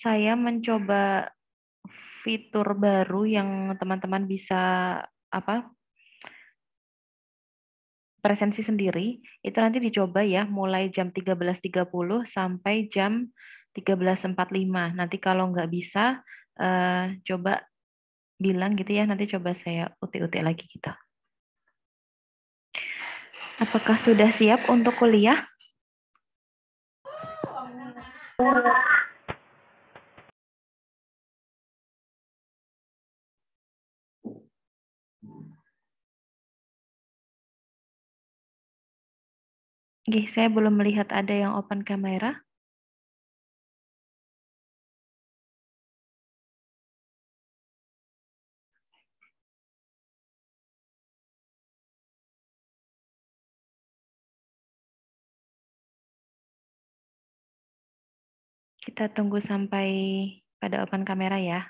saya mencoba fitur baru yang teman-teman bisa presensi sendiri. Itu nanti dicoba ya mulai jam 13.30 sampai jam 13.45. Nanti kalau nggak bisa coba bilang gitu ya, nanti coba saya utik-utik lagi gitu. Apakah sudah siap untuk kuliah? Oke, saya belum melihat ada yang open kamera. Kita tunggu sampai pada open kamera ya.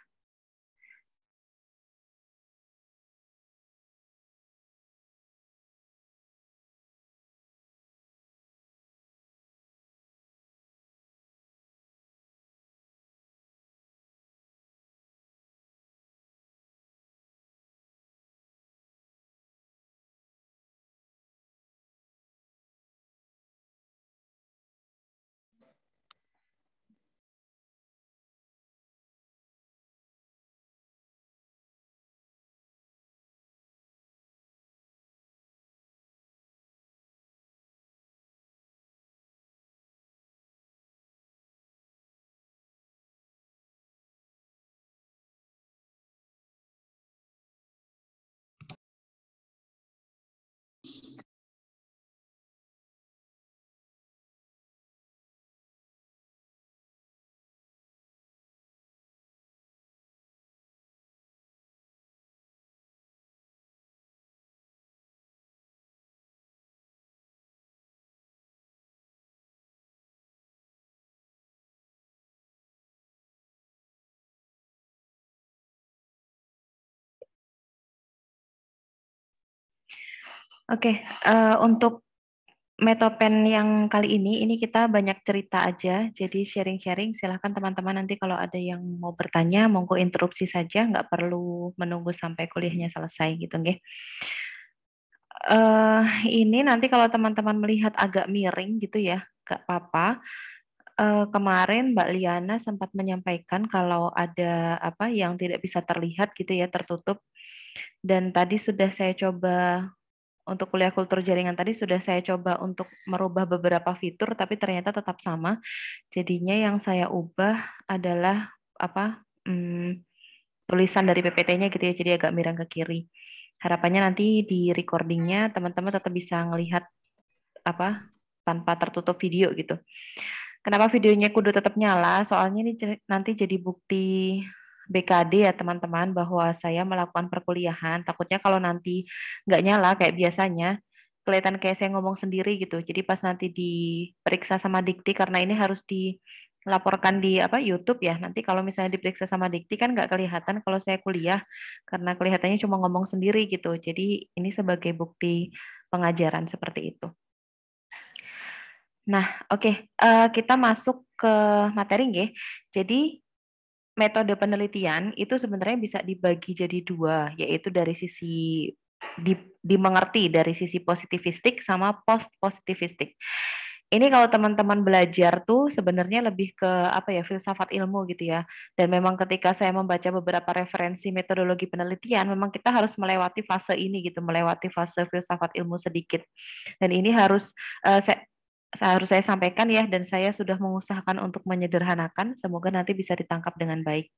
Oke, untuk Metopen yang kali ini kita banyak cerita aja, jadi sharing-sharing. Silahkan teman-teman nanti kalau ada yang mau bertanya, monggo interupsi saja, nggak perlu menunggu sampai kuliahnya selesai gitu, nggih. Ini nanti kalau teman-teman melihat agak miring gitu ya, nggak apa-apa. Kemarin Mbak Liana sempat menyampaikan kalau ada apa yang tidak bisa terlihat gitu ya, tertutup. Dan tadi sudah saya coba untuk kuliah kultur jaringan tadi sudah saya coba untuk merubah beberapa fitur, tapi ternyata tetap sama. Jadinya yang saya ubah adalah apa tulisan dari PPT-nya gitu ya, jadi agak miring ke kiri. Harapannya nanti di recordingnya teman-teman tetap bisa ngelihat apa tanpa tertutup video gitu. Kenapa videonya kudu tetap nyala? Soalnya ini nanti jadi bukti BKD ya teman-teman bahwa saya melakukan perkuliahan. Takutnya kalau nanti nggak nyala kayak biasanya, kelihatan kayak saya ngomong sendiri gitu. Jadi pas nanti diperiksa sama Dikti karena ini harus dilaporkan di apa YouTube ya. Nanti kalau misalnya diperiksa sama Dikti kan nggak kelihatan kalau saya kuliah karena kelihatannya cuma ngomong sendiri gitu. Jadi ini sebagai bukti pengajaran seperti itu. Nah, oke, kita masuk ke materi nggih. Jadi metode penelitian itu sebenarnya bisa dibagi jadi dua, yaitu dari sisi dimengerti dari sisi positivistik sama post positivistik. Ini kalau teman-teman belajar tuh sebenarnya lebih ke apa ya, filsafat ilmu gitu ya. Dan memang ketika saya membaca beberapa referensi metodologi penelitian, memang kita harus melewati fase ini gitu, melewati fase filsafat ilmu sedikit. Dan ini harus saya sampaikan ya, dan saya sudah mengusahakan untuk menyederhanakan, semoga nanti bisa ditangkap dengan baik.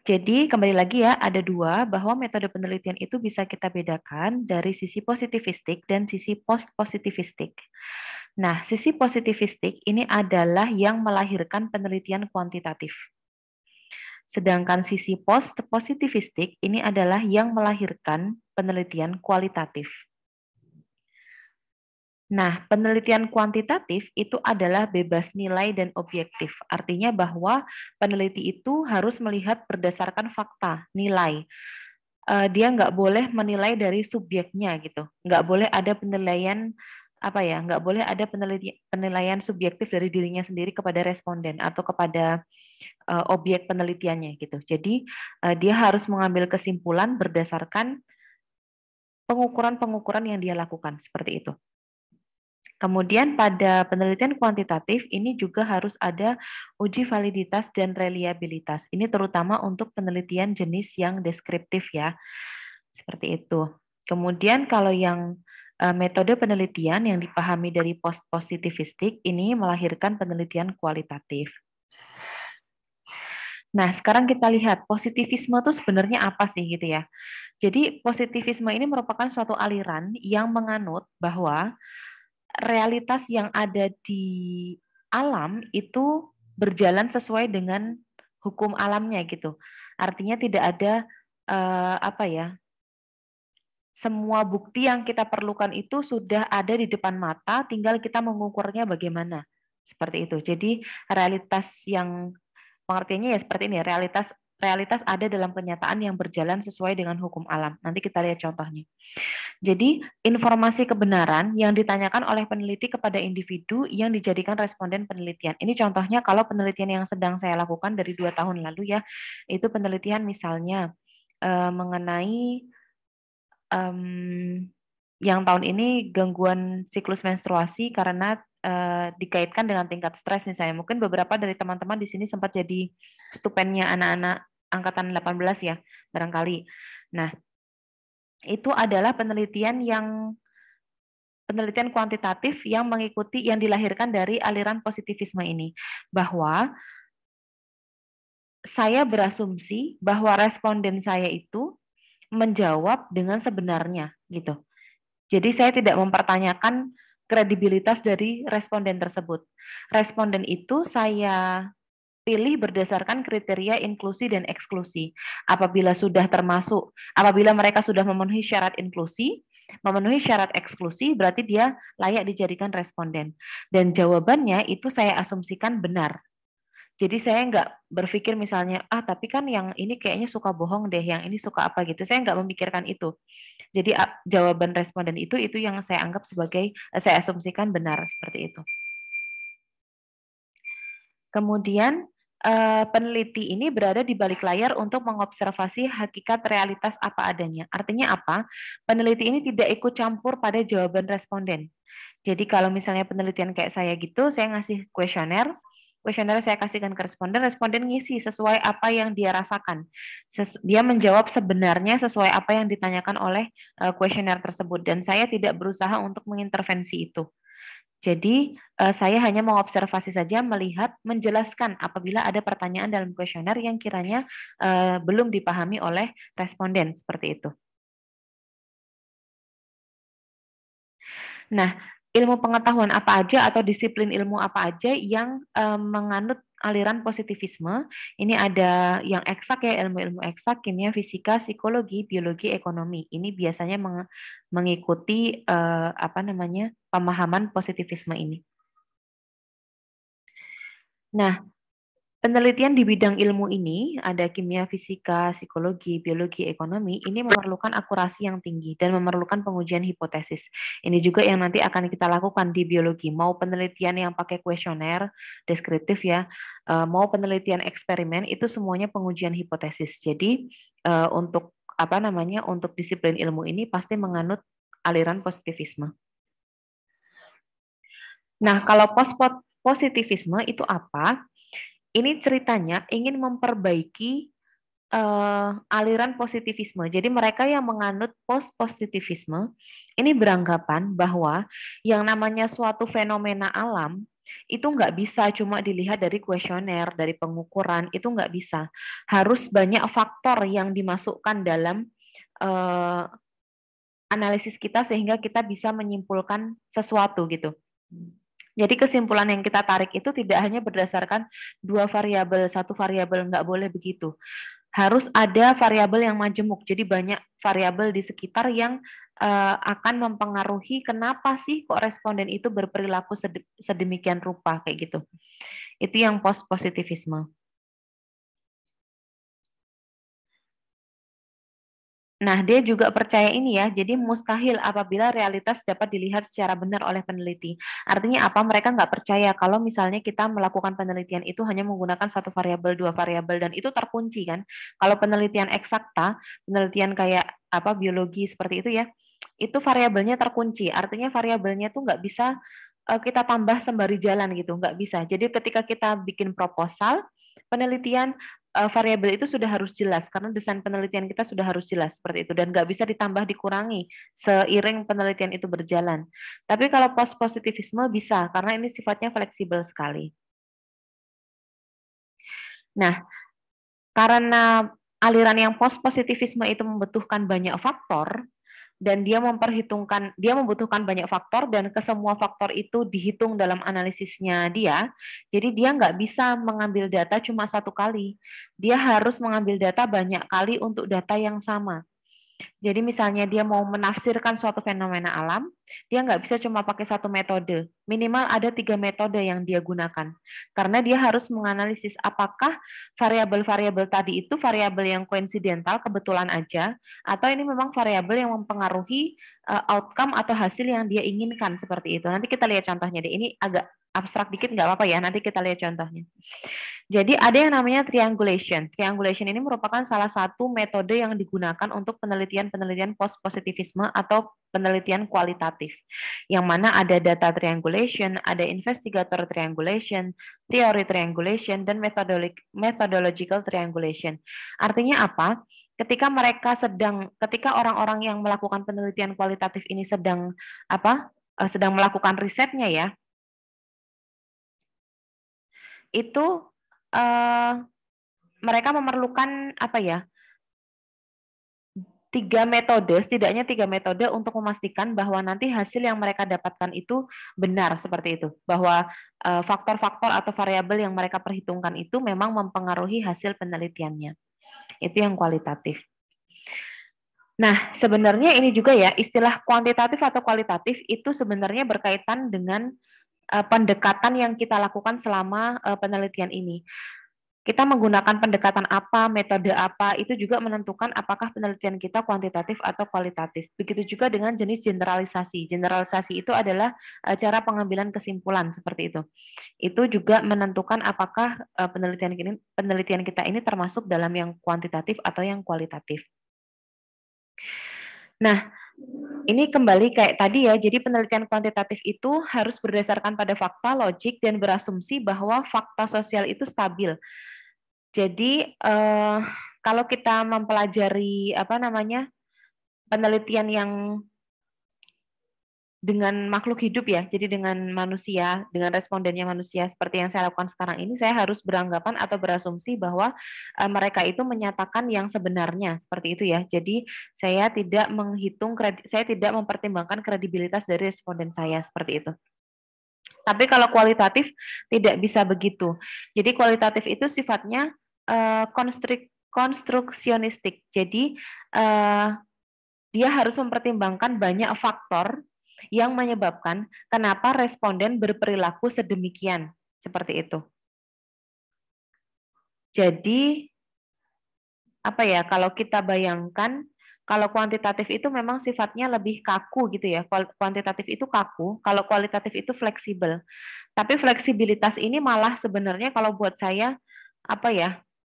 Jadi kembali lagi ya, ada dua, bahwa metode penelitian itu bisa kita bedakan dari sisi positivistik dan sisi post-positivistik. Nah, sisi positivistik ini adalah yang melahirkan penelitian kuantitatif. Sedangkan sisi post-positivistik ini adalah yang melahirkan penelitian kualitatif. Nah, penelitian kuantitatif itu adalah bebas nilai dan objektif. Artinya bahwa peneliti itu harus melihat berdasarkan fakta, nilai. Dia nggak boleh menilai dari subjeknya gitu. Nggak boleh ada penilaian apa ya, nggak boleh ada penilaian subjektif dari dirinya sendiri kepada responden atau kepada objek penelitiannya gitu. Jadi dia harus mengambil kesimpulan berdasarkan pengukuran-pengukuran yang dia lakukan seperti itu. Kemudian pada penelitian kuantitatif ini juga harus ada uji validitas dan reliabilitas. Ini terutama untuk penelitian jenis yang deskriptif ya. Seperti itu. Kemudian kalau yang metode penelitian yang dipahami dari post-positivistik ini melahirkan penelitian kualitatif. Nah, sekarang kita lihat positivisme itu sebenarnya apa sih gitu ya. Jadi positivisme ini merupakan suatu aliran yang menganut bahwa realitas yang ada di alam itu berjalan sesuai dengan hukum alamnya gitu. Artinya tidak ada apa ya, semua bukti yang kita perlukan itu sudah ada di depan mata, tinggal kita mengukurnya bagaimana. Seperti itu. Jadi realitas yang pengertiannya ya seperti ini, realitas realitas ada dalam kenyataan yang berjalan sesuai dengan hukum alam. Nanti kita lihat contohnya. Jadi, informasi kebenaran yang ditanyakan oleh peneliti kepada individu yang dijadikan responden penelitian. Ini contohnya kalau penelitian yang sedang saya lakukan dari 2 tahun lalu ya, itu penelitian misalnya mengenai yang tahun ini gangguan siklus menstruasi karena dikaitkan dengan tingkat stres misalnya. Mungkin beberapa dari teman-teman di sini sempat jadi stupennya anak-anak angkatan 18 ya, barangkali. Nah, itu adalah penelitian kuantitatif yang mengikuti yang dilahirkan dari aliran positivisme ini, bahwa saya berasumsi bahwa responden saya itu menjawab dengan sebenarnya gitu. Jadi saya tidak mempertanyakan kredibilitas dari responden tersebut. Responden itu saya pilih berdasarkan kriteria inklusi dan eksklusi. Apabila mereka sudah memenuhi syarat inklusi, memenuhi syarat eksklusi, berarti dia layak dijadikan responden. Dan jawabannya itu saya asumsikan benar. Jadi saya nggak berpikir misalnya, tapi kan yang ini kayaknya suka bohong deh, yang ini suka apa gitu. Saya nggak memikirkan itu. Jadi jawaban responden itu yang saya anggap sebagai, saya asumsikan benar seperti itu. Kemudian peneliti ini berada di balik layar untuk mengobservasi hakikat realitas apa adanya. Artinya apa? Peneliti ini tidak ikut campur pada jawaban responden. Jadi kalau misalnya penelitian kayak saya gitu, saya ngasih kuesioner, kuesioner saya kasihkan ke responden, responden ngisi sesuai apa yang dia rasakan. Dia menjawab sebenarnya sesuai apa yang ditanyakan oleh kuesioner tersebut, dan saya tidak berusaha untuk mengintervensi itu. Jadi saya hanya mengobservasi saja, melihat, menjelaskan apabila ada pertanyaan dalam kuesioner yang kiranya belum dipahami oleh responden, seperti itu. Nah, ilmu pengetahuan apa aja atau disiplin ilmu apa aja yang menganut aliran positivisme? Ini ada yang eksak ya, ilmu-ilmu eksak, kimia, fisika, psikologi, biologi, ekonomi. Ini biasanya mengikuti apa namanya, pemahaman positivisme ini. Nah, penelitian di bidang ilmu ini, ada kimia, fisika, psikologi, biologi, ekonomi, ini memerlukan akurasi yang tinggi dan memerlukan pengujian hipotesis. Ini juga yang nanti akan kita lakukan di biologi, mau penelitian yang pakai kuesioner, deskriptif ya, mau penelitian eksperimen, itu semuanya pengujian hipotesis. Jadi untuk apa namanya, untuk disiplin ilmu ini pasti menganut aliran positivisme. Nah, kalau positivisme itu apa? Ini ceritanya ingin memperbaiki aliran positivisme. Jadi mereka yang menganut post-positivisme ini beranggapan bahwa yang namanya suatu fenomena alam itu nggak bisa cuma dilihat dari kuesioner, dari pengukuran, itu nggak bisa. Harus banyak faktor yang dimasukkan dalam uh, analisis kita sehingga kita bisa menyimpulkan sesuatu gitu. Jadi kesimpulan yang kita tarik itu tidak hanya berdasarkan dua variabel, satu variabel, nggak boleh begitu. Harus ada variabel yang majemuk, jadi banyak variabel di sekitar yang akan mempengaruhi kenapa sih kok responden itu berperilaku sedemikian rupa kayak gitu. Itu yang post-positivisme. Nah, dia juga percaya ini ya, jadi mustahil apabila realitas dapat dilihat secara benar oleh peneliti. Artinya apa? Mereka nggak percaya kalau misalnya kita melakukan penelitian itu hanya menggunakan satu variabel, dua variabel, dan itu terkunci kan. Kalau penelitian eksakta, penelitian kayak apa biologi seperti itu ya, itu variabelnya terkunci. Artinya variabelnya tuh nggak bisa kita tambah sembari jalan gitu, nggak bisa. Jadi ketika kita bikin proposal, penelitian variabel itu sudah harus jelas karena desain penelitian kita sudah harus jelas seperti itu dan nggak bisa ditambah dikurangi seiring penelitian itu berjalan. Tapi kalau post positivisme bisa karena ini sifatnya fleksibel sekali. Nah, karena aliran yang post positivisme itu membutuhkan banyak faktor, dan dia membutuhkan banyak faktor dan ke semua faktor itu dihitung dalam analisisnya dia. Jadi dia nggak bisa mengambil data cuma satu kali. Dia harus mengambil data banyak kali untuk data yang sama. Jadi misalnya dia mau menafsirkan suatu fenomena alam, dia nggak bisa cuma pakai satu metode. Minimal ada 3 metode yang dia gunakan. Karena dia harus menganalisis apakah variabel-variabel tadi itu variabel yang koinsidental, kebetulan aja, atau ini memang variabel yang mempengaruhi outcome atau hasil yang dia inginkan seperti itu. Nanti kita lihat contohnya deh. Ini agak abstrak dikit nggak apa-apa ya, nanti kita lihat contohnya. Jadi ada yang namanya triangulation. Triangulation ini merupakan salah satu metode yang digunakan untuk penelitian-penelitian post-positivisme atau penelitian kualitatif. Yang mana ada data triangulation, ada investigator triangulation, teori triangulation, dan methodological triangulation. Artinya apa? Ketika orang-orang yang melakukan penelitian kualitatif ini sedang melakukan risetnya ya, itu uh, mereka memerlukan apa ya, setidaknya tiga metode untuk memastikan bahwa nanti hasil yang mereka dapatkan itu benar seperti itu, bahwa faktor-faktor atau variabel yang mereka perhitungkan itu memang mempengaruhi hasil penelitiannya. Itu yang kualitatif. Nah, sebenarnya ini juga ya, istilah kuantitatif atau kualitatif itu sebenarnya berkaitan dengan pendekatan yang kita lakukan selama penelitian ini. Kita menggunakan pendekatan apa, metode apa, itu juga menentukan apakah penelitian kita kuantitatif atau kualitatif. Begitu juga dengan jenis generalisasi. Generalisasi itu adalah cara pengambilan kesimpulan seperti itu. Itu juga menentukan apakah penelitian kita ini termasuk dalam yang kuantitatif atau yang kualitatif. Nah, ini kembali kayak tadi ya, jadi penelitian kuantitatif itu harus berdasarkan pada fakta, logik, dan berasumsi bahwa fakta sosial itu stabil. Jadi kalau kita mempelajari penelitian yang dengan makhluk hidup ya, jadi dengan manusia, dengan respondennya manusia seperti yang saya lakukan sekarang ini, saya harus beranggapan atau berasumsi bahwa mereka itu menyatakan yang sebenarnya seperti itu ya. Jadi saya tidak mempertimbangkan kredibilitas dari responden saya seperti itu. Tapi kalau kualitatif tidak bisa begitu. Jadi kualitatif itu sifatnya konstruksionistik. Jadi dia harus mempertimbangkan banyak faktor yang menyebabkan kenapa responden berperilaku sedemikian seperti itu. Jadi apa ya, kalau kita bayangkan kalau kuantitatif itu memang sifatnya lebih kaku gitu ya. Kuantitatif itu kaku, kalau kualitatif itu fleksibel. Tapi fleksibilitas ini malah sebenarnya kalau buat saya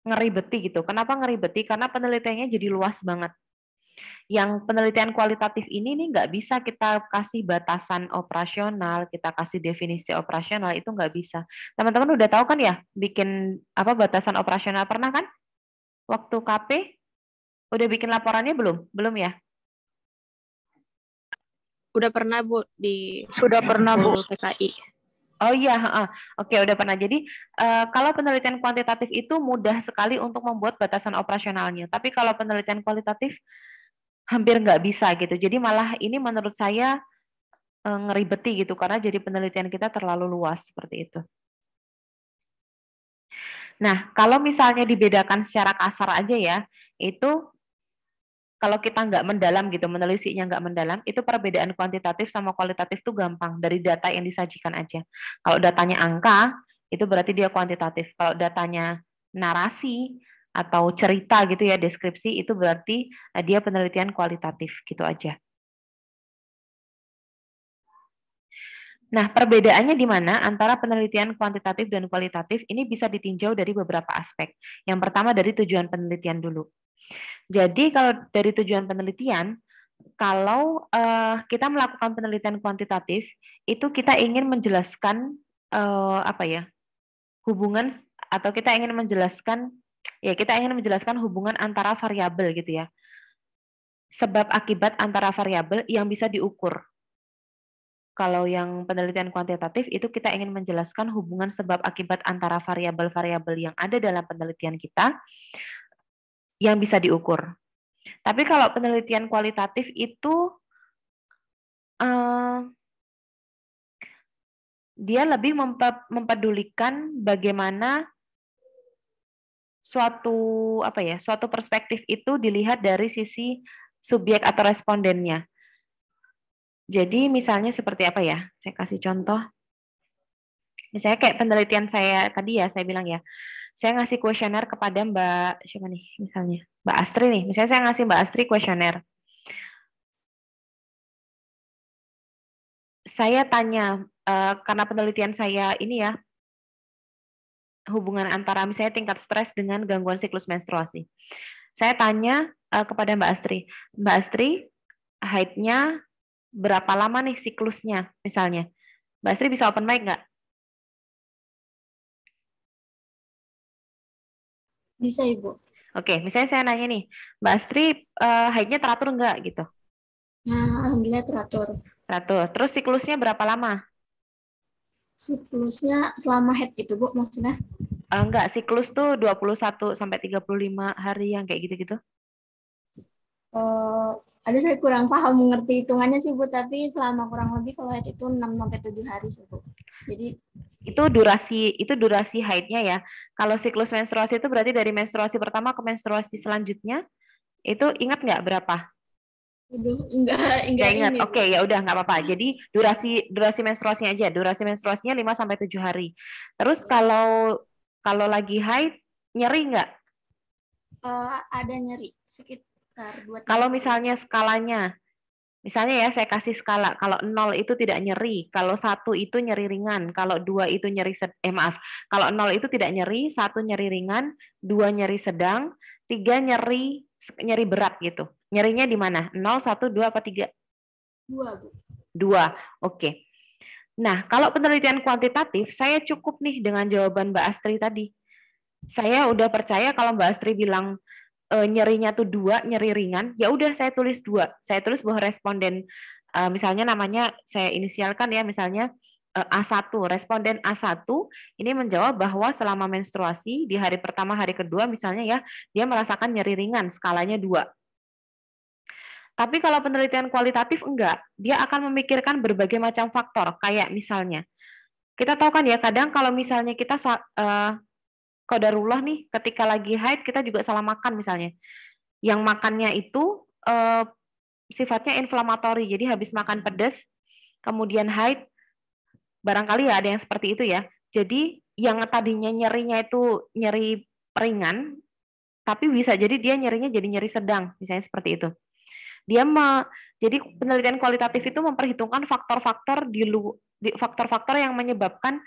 ngeribeti gitu. Kenapa ngeribeti? Karena penelitiannya jadi luas banget. Yang penelitian kualitatif ini nih nggak bisa kita kasih batasan operasional, kita kasih definisi operasional, itu nggak bisa. Teman-teman udah tahu kan ya bikin batasan operasional, pernah kan? Waktu KP udah bikin laporannya belum? Belum ya? Udah pernah Bu di PKI. Oh iya, oke udah pernah. Jadi kalau penelitian kuantitatif itu mudah sekali untuk membuat batasan operasionalnya. Tapi kalau penelitian kualitatif hampir nggak bisa gitu. Jadi malah ini menurut saya ngeribeti gitu karena jadi penelitian kita terlalu luas seperti itu. Nah, kalau misalnya dibedakan secara kasar aja ya, itu kalau kita nggak mendalam gitu, menelitinya nggak mendalam, itu perbedaan kuantitatif sama kualitatif itu gampang dari data yang disajikan aja. Kalau datanya angka, itu berarti dia kuantitatif. Kalau datanya narasi, atau cerita gitu ya, deskripsi, itu berarti dia penelitian kualitatif gitu aja. Nah, perbedaannya di mana antara penelitian kuantitatif dan kualitatif ini bisa ditinjau dari beberapa aspek. Yang pertama dari tujuan penelitian dulu. Jadi kalau dari tujuan penelitian, kalau kita melakukan penelitian kuantitatif, itu kita ingin menjelaskan apa ya, hubungan, atau kita ingin menjelaskan, ya kita ingin menjelaskan hubungan antara variabel gitu ya. Sebab akibat antara variabel yang bisa diukur. Kalau yang penelitian kuantitatif itu kita ingin menjelaskan hubungan sebab akibat antara variabel-variabel yang ada dalam penelitian kita yang bisa diukur. Tapi kalau penelitian kualitatif itu dia lebih mempedulikan bagaimana suatu perspektif itu dilihat dari sisi subjek atau respondennya. Jadi misalnya seperti apa ya? Saya kasih contoh. Misalnya kayak penelitian saya tadi ya, saya bilang ya, saya ngasih kuesioner kepada Mbak siapa nih misalnya? Mbak Astri nih. Misalnya saya ngasih Mbak Astri kuesioner. Saya tanya, karena penelitian saya ini ya, hubungan antara misalnya tingkat stres dengan gangguan siklus menstruasi. Saya tanya kepada Mbak Astri, haidnya berapa lama nih siklusnya misalnya? Mbak Astri bisa open mic nggak? Bisa, Ibu. Oke, misalnya saya nanya nih, Mbak Astri haidnya teratur nggak gitu? Nah, alhamdulillah teratur. Teratur. Terus siklusnya berapa lama? Siklusnya selama haid itu, Bu, maksudnya? Enggak, siklus tuh 21 sampai 35 hari yang kayak gitu-gitu. Ada saya kurang paham mengerti hitungannya sih, Bu, tapi selama kurang lebih kalau haid itu 6 sampai 7 hari sih, Bu. Jadi itu durasi haidnya ya. Kalau siklus menstruasi itu berarti dari menstruasi pertama ke menstruasi selanjutnya. Itu ingat nggak berapa? Enggak ingat. ini. Oke, ya udah nggak apa-apa. Jadi durasi menstruasinya aja. Durasi menstruasinya 5 sampai 7 hari. Terus kalau lagi haid nyeri nggak? Ada nyeri sekitar 2-3. Kalau misalnya skalanya, misalnya ya saya kasih skala, kalau 0 itu tidak nyeri, kalau 1 itu nyeri ringan, kalau 2 itu kalau 0 itu tidak nyeri, 1 nyeri ringan, 2 nyeri sedang, 3 nyeri berat gitu. Nyerinya di mana? 0, 1, 2 apa 3? 2, Bu. 2, oke. Nah, kalau penelitian kuantitatif, saya cukup nih dengan jawaban Mbak Astri tadi. Saya udah percaya kalau Mbak Astri bilang nyerinya tuh 2, nyeri ringan, ya udah saya tulis 2. Saya tulis bahwa responden, misalnya namanya saya inisialkan ya, misalnya A1, responden A1 ini menjawab bahwa selama menstruasi di hari pertama, hari kedua misalnya ya, dia merasakan nyeri ringan, skalanya 2. Tapi kalau penelitian kualitatif enggak, dia akan memikirkan berbagai macam faktor, kayak misalnya, kita tahu kan ya, kadang kalau misalnya kita qadarullah nih, ketika lagi haid kita juga salah makan misalnya. Yang makannya itu sifatnya inflamatori, jadi habis makan pedas, kemudian haid, barangkali ya ada yang seperti itu ya. Jadi yang tadinya nyerinya itu nyeri ringan, tapi bisa jadi dia nyerinya jadi nyeri sedang, misalnya seperti itu. Jadi penelitian kualitatif itu memperhitungkan faktor-faktor yang menyebabkan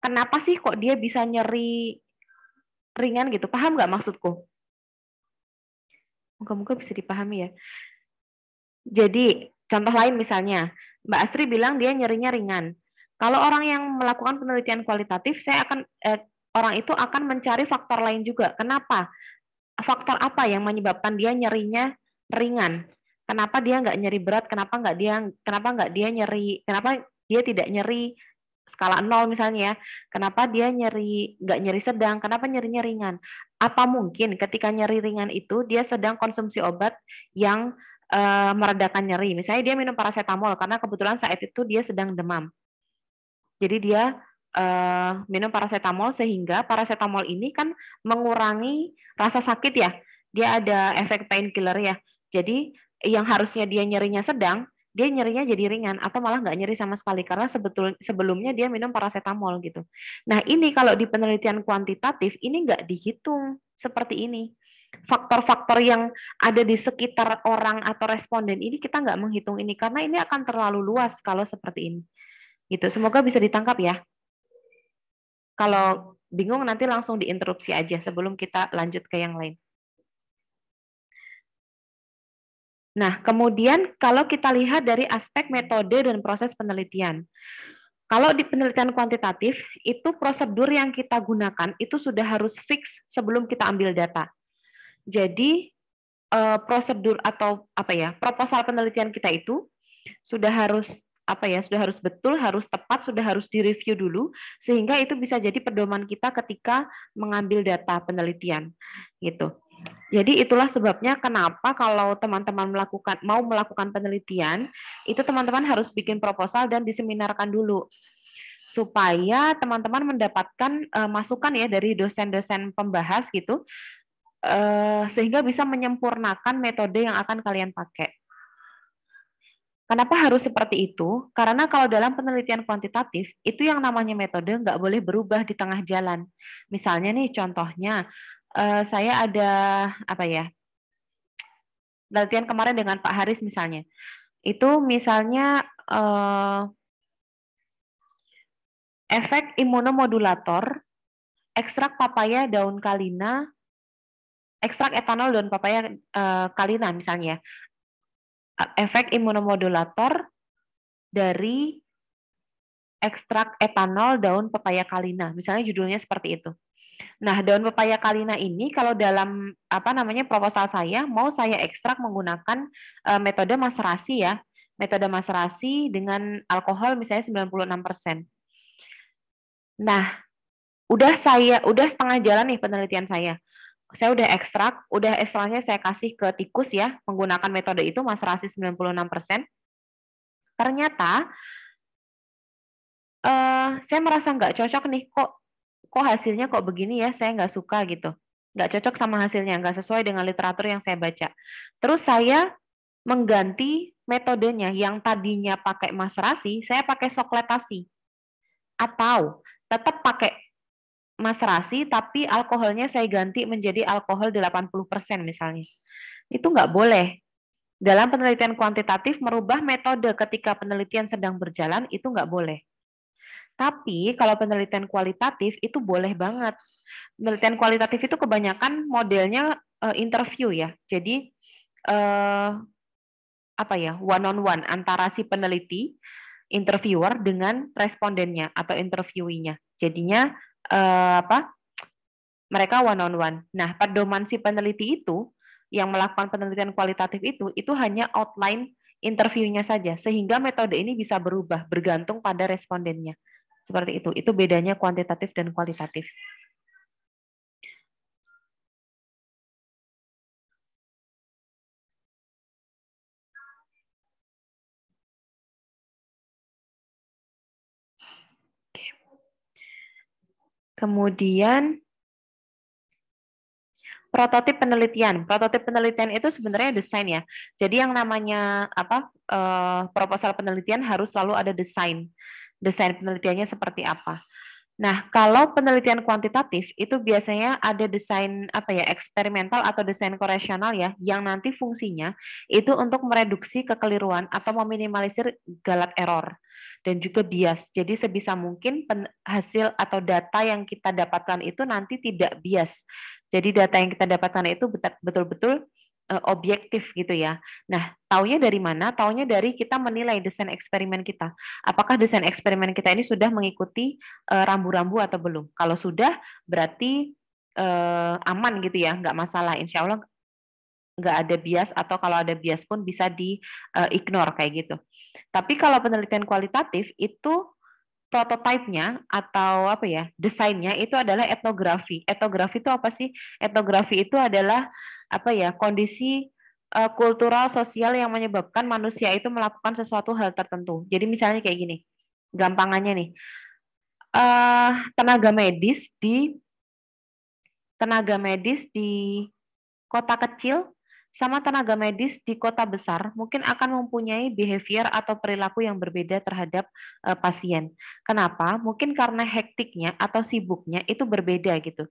kenapa sih kok dia bisa nyeri ringan gitu. Paham nggak maksudku? Moga-moga bisa dipahami ya. Jadi contoh lain misalnya, Mbak Astri bilang dia nyerinya ringan. Kalau orang yang melakukan penelitian kualitatif, orang itu akan mencari faktor lain juga. Kenapa? Faktor apa yang menyebabkan dia nyerinya ringan? Kenapa dia nggak nyeri berat? Kenapa dia tidak nyeri skala 0 misalnya ya? Kenapa dia nggak nyeri sedang? Kenapa nyerinya ringan? Apa mungkin ketika nyeri ringan itu dia sedang konsumsi obat yang meredakan nyeri? Misalnya dia minum paracetamol karena kebetulan saat itu dia sedang demam. Jadi dia minum paracetamol sehingga paracetamol ini kan mengurangi rasa sakit ya. Dia ada efek painkiller ya. Jadi yang harusnya dia nyerinya sedang, dia nyerinya jadi ringan atau malah nggak nyeri sama sekali karena sebelumnya dia minum paracetamol gitu. Nah ini kalau di penelitian kuantitatif ini nggak dihitung seperti ini. Faktor-faktor yang ada di sekitar orang atau responden ini kita nggak menghitung ini karena ini akan terlalu luas kalau seperti ini. Gitu. Semoga bisa ditangkap ya. Kalau bingung nanti langsung diinterupsi aja sebelum kita lanjut ke yang lain. Nah, kemudian kalau kita lihat dari aspek metode dan proses penelitian. Kalau di penelitian kuantitatif, itu prosedur yang kita gunakan itu sudah harus fix sebelum kita ambil data. Jadi, prosedur atau proposal penelitian kita itu sudah harus sudah harus betul, harus tepat, sudah harus direview dulu sehingga itu bisa jadi pedoman kita ketika mengambil data penelitian gitu. Jadi itulah sebabnya kenapa kalau teman-teman mau melakukan penelitian, itu teman-teman harus bikin proposal dan diseminarkan dulu supaya teman-teman mendapatkan masukan ya dari dosen-dosen pembahas gitu, sehingga bisa menyempurnakan metode yang akan kalian pakai. Kenapa harus seperti itu? Karena kalau dalam penelitian kuantitatif, itu yang namanya metode nggak boleh berubah di tengah jalan. Misalnya nih contohnya, saya ada penelitian kemarin dengan Pak Haris misalnya. Itu misalnya efek imunomodulator, ekstrak papaya daun kalina, ekstrak etanol daun papaya kalina misalnya. Efek imunomodulator dari ekstrak etanol daun pepaya kalina. Misalnya judulnya seperti itu. Nah, daun pepaya kalina ini kalau dalam proposal saya mau saya ekstrak menggunakan metode maserasi ya. Metode maserasi dengan alkohol misalnya 96%. Nah, udah setengah jalan nih penelitian saya. Saya udah ekstraknya saya kasih ke tikus ya, menggunakan metode itu maserasi 96%. Ternyata saya merasa nggak cocok nih, kok hasilnya kok begini ya, saya nggak suka gitu. Nggak cocok sama hasilnya, nggak sesuai dengan literatur yang saya baca. Terus saya mengganti metodenya, yang tadinya pakai maserasi, saya pakai sokletasi. Atau tetap pakai maserasi, tapi alkoholnya saya ganti menjadi alkohol 80% misalnya. Itu nggak boleh. Dalam penelitian kuantitatif, merubah metode ketika penelitian sedang berjalan, itu nggak boleh. Tapi kalau penelitian kualitatif itu boleh banget. Penelitian kualitatif itu kebanyakan modelnya interview ya. Jadi one on one antara si peneliti, interviewer dengan respondennya atau interviewinya. Jadinya mereka one on one. Nah, pedoman si peneliti itu yang melakukan penelitian kualitatif itu hanya outline interviewnya saja, sehingga metode ini bisa berubah bergantung pada respondennya. Seperti itu. Itu bedanya kuantitatif dan kualitatif. Kemudian prototip penelitian. Prototip penelitian itu sebenarnya desain ya. Jadi yang namanya proposal penelitian harus selalu ada desain. Desain penelitiannya seperti apa. Nah, kalau penelitian kuantitatif itu biasanya ada desain eksperimental atau desain koresional ya, yang nanti fungsinya itu untuk mereduksi kekeliruan atau meminimalisir galat error dan juga bias. Jadi sebisa mungkin hasil atau data yang kita dapatkan itu nanti tidak bias. Jadi data yang kita dapatkan itu betul-betul objektif gitu ya. Nah, taunya dari mana? Taunya dari kita menilai desain eksperimen kita. Apakah desain eksperimen kita ini sudah mengikuti rambu-rambu atau belum? Kalau sudah, berarti aman gitu ya, nggak masalah. Insya Allah nggak ada bias atau kalau ada bias pun bisa di-ignore kayak gitu. Tapi kalau penelitian kualitatif itu prototipenya atau desainnya itu adalah etnografi. Etnografi itu apa sih? Etnografi itu adalah kondisi kultural sosial yang menyebabkan manusia itu melakukan sesuatu hal tertentu. Jadi misalnya kayak gini, gampangannya nih, tenaga medis di kota kecil sama tenaga medis di kota besar mungkin akan mempunyai behavior atau perilaku yang berbeda terhadap pasien. Kenapa? Mungkin karena hektiknya atau sibuknya itu berbeda gitu.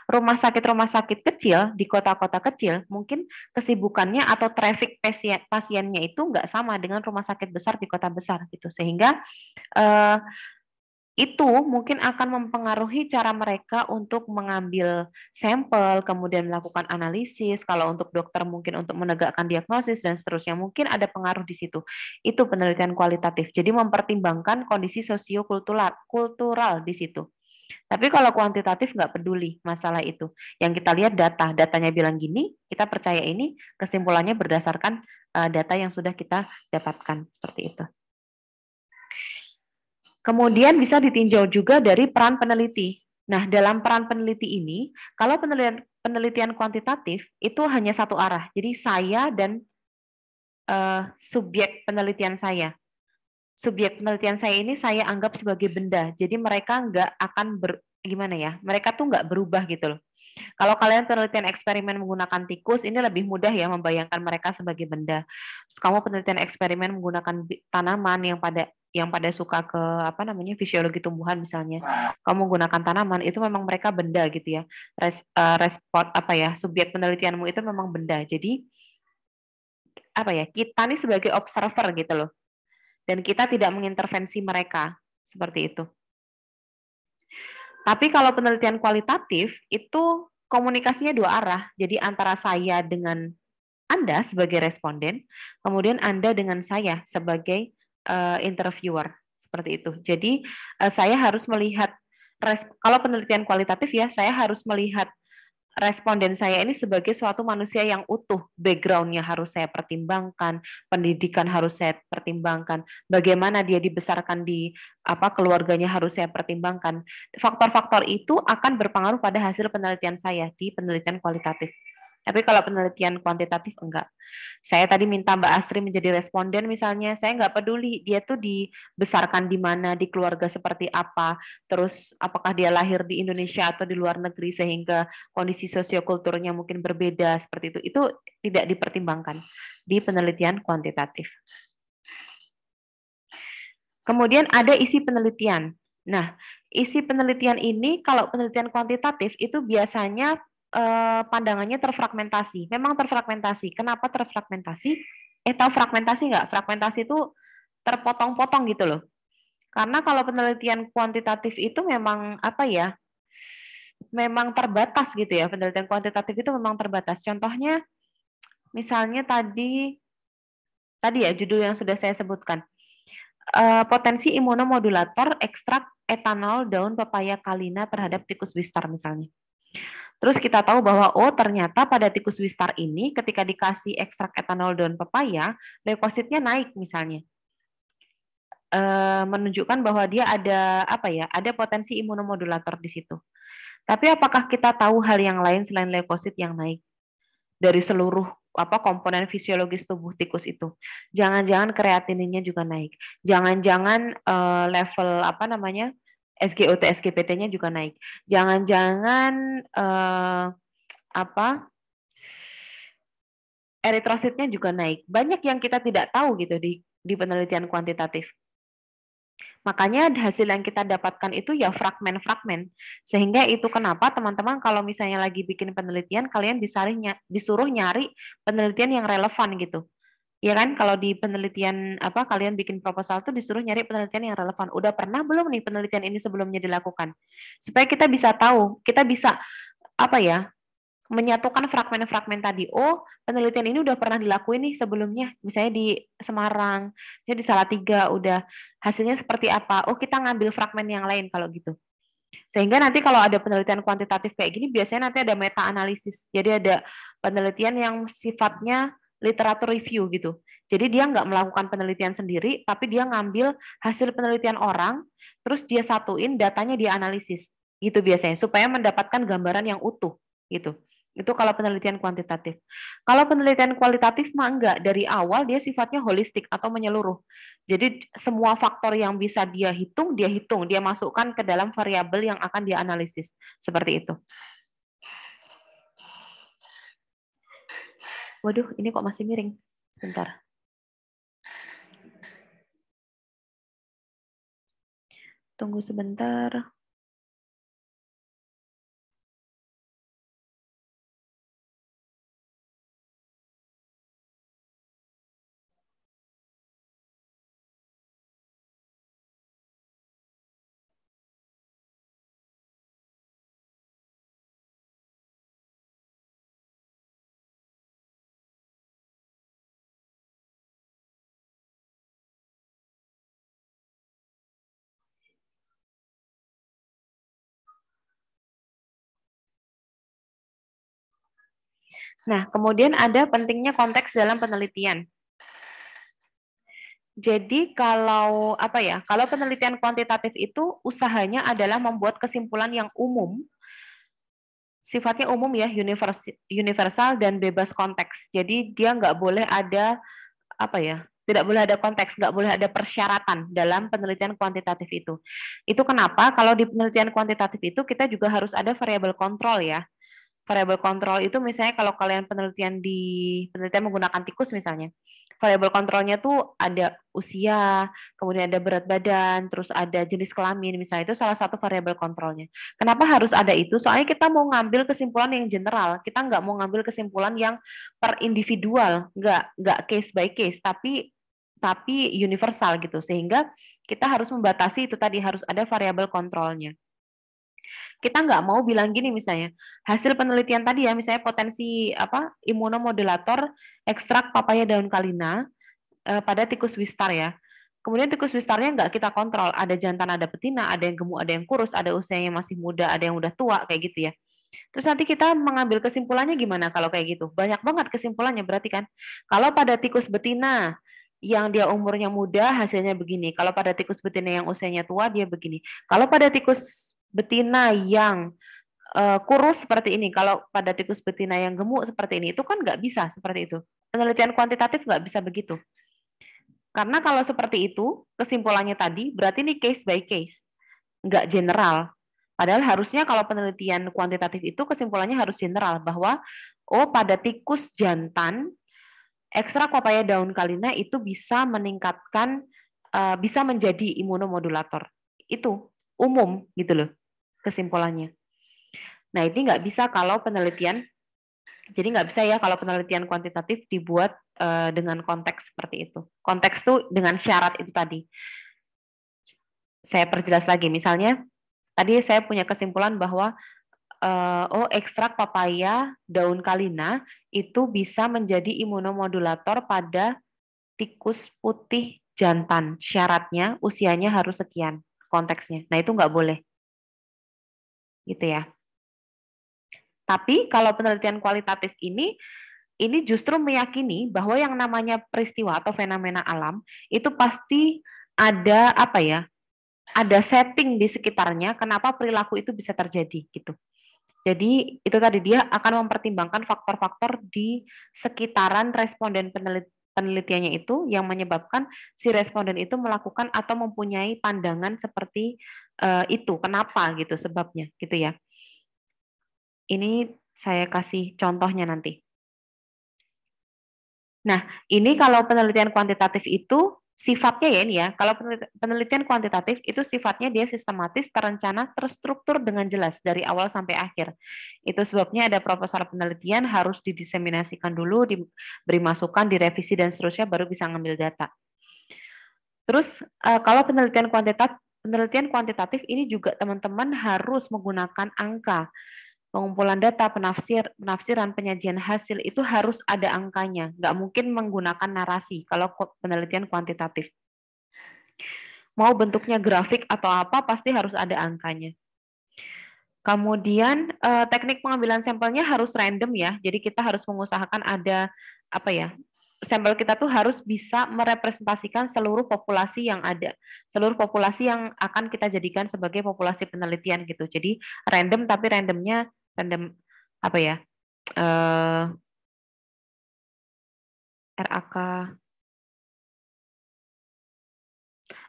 Rumah sakit kecil di kota-kota kecil mungkin kesibukannya atau traffic pasiennya itu nggak sama dengan rumah sakit besar di kota besar gitu. Sehingga itu mungkin akan mempengaruhi cara mereka untuk mengambil sampel, kemudian melakukan analisis. Kalau untuk dokter mungkin untuk menegakkan diagnosis dan seterusnya, mungkin ada pengaruh di situ. Itu penelitian kualitatif. Jadi mempertimbangkan kondisi kultural di situ. Tapi kalau kuantitatif nggak peduli masalah itu. Yang kita lihat datanya bilang gini, kita percaya ini, kesimpulannya berdasarkan data yang sudah kita dapatkan seperti itu. Kemudian bisa ditinjau juga dari peran peneliti. Nah, dalam peran peneliti ini, kalau penelitian kuantitatif itu hanya satu arah. Jadi saya dan subjek penelitian saya. Subjek penelitian saya ini saya anggap sebagai benda. Jadi mereka nggak akan mereka tuh nggak berubah gitu loh. Kalau kalian penelitian eksperimen menggunakan tikus, ini lebih mudah ya membayangkan mereka sebagai benda. Terus kamu penelitian eksperimen menggunakan tanaman yang pada suka ke fisiologi tumbuhan misalnya, kamu menggunakan tanaman itu memang mereka benda gitu ya. Subjek penelitianmu itu memang benda. Jadi kita nih sebagai observer gitu loh. Dan kita tidak mengintervensi mereka seperti itu. Tapi kalau penelitian kualitatif itu komunikasinya dua arah. Jadi antara saya dengan Anda sebagai responden, kemudian Anda dengan saya sebagai interviewer seperti itu. Jadi saya harus melihat kalau penelitian kualitatif ya, saya harus melihat responden saya ini sebagai suatu manusia yang utuh. Background-nya harus saya pertimbangkan, pendidikan harus saya pertimbangkan, bagaimana dia dibesarkan di keluarganya harus saya pertimbangkan. Faktor-faktor itu akan berpengaruh pada hasil penelitian saya di penelitian kualitatif. Tapi kalau penelitian kuantitatif enggak. Saya tadi minta Mbak Asri menjadi responden misalnya, saya enggak peduli dia tuh dibesarkan di mana, di keluarga seperti apa, terus apakah dia lahir di Indonesia atau di luar negeri sehingga kondisi sosiokulturnya mungkin berbeda seperti itu tidak dipertimbangkan di penelitian kuantitatif. Kemudian ada isi penelitian. Nah, isi penelitian ini kalau penelitian kuantitatif itu biasanya pandangannya terfragmentasi. Memang terfragmentasi. Kenapa terfragmentasi? Tahu fragmentasi nggak? Fragmentasi itu terpotong-potong gitu loh. Karena kalau penelitian kuantitatif itu memang memang terbatas gitu ya. Penelitian kuantitatif itu memang terbatas. Contohnya, misalnya tadi ya judul yang sudah saya sebutkan. Potensi imunomodulator ekstrak etanol daun pepaya kalina terhadap tikus wistar misalnya. Terus kita tahu bahwa ternyata pada tikus wistar ini ketika dikasih ekstrak etanol daun pepaya, leukositnya naik misalnya. Menunjukkan bahwa dia ada ada potensi imunomodulator di situ. Tapi apakah kita tahu hal yang lain selain leukosit yang naik dari seluruh komponen fisiologis tubuh tikus itu? Jangan-jangan kreatininnya juga naik. Jangan-jangan level SGOT, SGPT-nya juga naik. Jangan-jangan eritrositnya juga naik. Banyak yang kita tidak tahu gitu di penelitian kuantitatif. Makanya hasil yang kita dapatkan itu ya fragmen-fragmen. Sehingga itu kenapa teman-teman kalau misalnya lagi bikin penelitian, kalian disuruh nyari penelitian yang relevan gitu. Ya kan, kalau di penelitian kalian bikin proposal tuh disuruh nyari penelitian yang relevan. Udah pernah belum nih penelitian ini sebelumnya dilakukan? Supaya kita bisa tahu, kita bisa menyatukan fragmen-fragmen tadi. Penelitian ini udah pernah dilakuin nih sebelumnya, misalnya di Semarang, misalnya di Salatiga, udah hasilnya seperti apa. Kita ngambil fragmen yang lain kalau gitu. Sehingga nanti kalau ada penelitian kuantitatif kayak gini, biasanya nanti ada meta-analisis. Jadi ada penelitian yang sifatnya literatur review gitu. Jadi dia nggak melakukan penelitian sendiri, tapi dia ngambil hasil penelitian orang, terus dia satuin, datanya dia analisis. Gitu biasanya, supaya mendapatkan gambaran yang utuh. Gitu. Itu kalau penelitian kuantitatif. Kalau penelitian kualitatif mah enggak. Dari awal dia sifatnya holistik atau menyeluruh. Jadi semua faktor yang bisa dia hitung. Dia masukkan ke dalam variabel yang akan dia analisis. Seperti itu. Waduh, ini kok masih miring. Sebentar. Tunggu sebentar. Nah, kemudian ada pentingnya konteks dalam penelitian. Jadi kalau apa ya? Kalau penelitian kuantitatif itu usahanya adalah membuat kesimpulan yang umum, sifatnya umum ya, universal dan bebas konteks. Jadi dia nggak boleh ada apa ya? Tidak boleh ada konteks, nggak boleh ada persyaratan dalam penelitian kuantitatif itu. Itu kenapa? Kalau di penelitian kuantitatif itu kita juga harus ada variabel kontrol ya. Variabel kontrol itu misalnya kalau kalian penelitian menggunakan tikus misalnya, variabel kontrolnya tuh ada usia, kemudian ada berat badan, terus ada jenis kelamin misalnya, itu salah satu variabel kontrolnya. Kenapa harus ada itu? Soalnya kita mau ngambil kesimpulan yang general, kita nggak mau ngambil kesimpulan yang per individual, nggak case by case, tapi universal gitu, sehingga kita harus membatasi itu tadi, harus ada variabel kontrolnya. Kita nggak mau bilang gini misalnya, hasil penelitian tadi ya, misalnya potensi imunomodulator ekstrak papaya daun kalina pada tikus wistar ya. Kemudian tikus wistarnya nggak kita kontrol, ada jantan, ada betina, ada yang gemuk, ada yang kurus, ada usianya masih muda, ada yang udah tua, kayak gitu ya. Terus nanti kita mengambil kesimpulannya gimana kalau kayak gitu? Banyak banget kesimpulannya berarti kan. Kalau pada tikus betina yang dia umurnya muda hasilnya begini. Kalau pada tikus betina yang usianya tua dia begini. Kalau pada tikus betina yang kurus seperti ini, kalau pada tikus betina yang gemuk seperti ini, itu kan nggak bisa seperti itu. Penelitian kuantitatif nggak bisa begitu. Karena kalau seperti itu, kesimpulannya tadi, berarti ini case by case, nggak general. Padahal harusnya kalau penelitian kuantitatif itu kesimpulannya harus general, bahwa pada tikus jantan, ekstrak papaya daun kalina itu bisa meningkatkan, bisa menjadi imunomodulator. Itu umum gitu loh kesimpulannya. Nah, ini nggak bisa kalau penelitian, jadi nggak bisa ya kalau penelitian kuantitatif dibuat dengan konteks seperti itu. Konteks tuh dengan syarat itu tadi. Saya perjelas lagi, misalnya tadi saya punya kesimpulan bahwa ekstrak papaya daun kalina itu bisa menjadi imunomodulator pada tikus putih jantan. Syaratnya usianya harus sekian konteksnya. Nah, itu nggak boleh. Gitu ya. Tapi kalau penelitian kualitatif ini justru meyakini bahwa yang namanya peristiwa atau fenomena alam itu pasti ada apa ya? Ada setting di sekitarnya kenapa perilaku itu bisa terjadi gitu. Jadi itu tadi dia akan mempertimbangkan faktor-faktor di sekitaran responden penelitiannya itu yang menyebabkan si responden itu melakukan atau mempunyai pandangan seperti itu. Kenapa gitu sebabnya gitu ya. Ini saya kasih contohnya nanti. Nah, ini kalau penelitian kuantitatif itu sifatnya ya ini ya, kalau penelitian kuantitatif itu sifatnya dia sistematis, terencana, terstruktur dengan jelas dari awal sampai akhir. Itu sebabnya ada proposal penelitian harus didiseminasikan dulu, diberi masukan, direvisi dan seterusnya baru bisa ngambil data. Terus kalau penelitian kuantitatif ini juga teman-teman harus menggunakan angka. Pengumpulan data, penafsiran, penyajian hasil itu harus ada angkanya. Nggak mungkin menggunakan narasi kalau penelitian kuantitatif. Mau bentuknya grafik atau apa, pasti harus ada angkanya. Kemudian teknik pengambilan sampelnya harus random ya. Jadi kita harus mengusahakan ada apa ya? Sampel kita tuh harus bisa merepresentasikan seluruh populasi yang ada. Seluruh populasi yang akan kita jadikan sebagai populasi penelitian gitu. Jadi random tapi randomnya random apa ya? RAK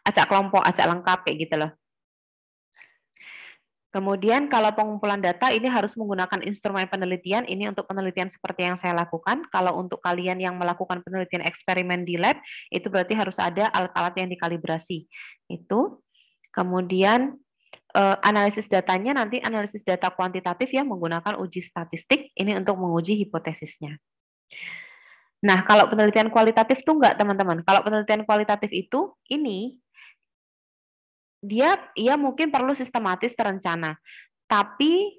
acak kelompok, acak lengkap kayak gitu loh. Kemudian kalau pengumpulan data ini harus menggunakan instrumen penelitian, ini untuk penelitian seperti yang saya lakukan. Kalau untuk kalian yang melakukan penelitian eksperimen di lab, itu berarti harus ada alat-alat yang dikalibrasi. Itu. Kemudian analisis datanya nanti analisis data kuantitatif ya menggunakan uji statistik, ini untuk menguji hipotesisnya. Nah, kalau penelitian kualitatif tuh enggak, teman-teman. Kalau penelitian kualitatif itu, ini dia mungkin perlu sistematis terencana. Tapi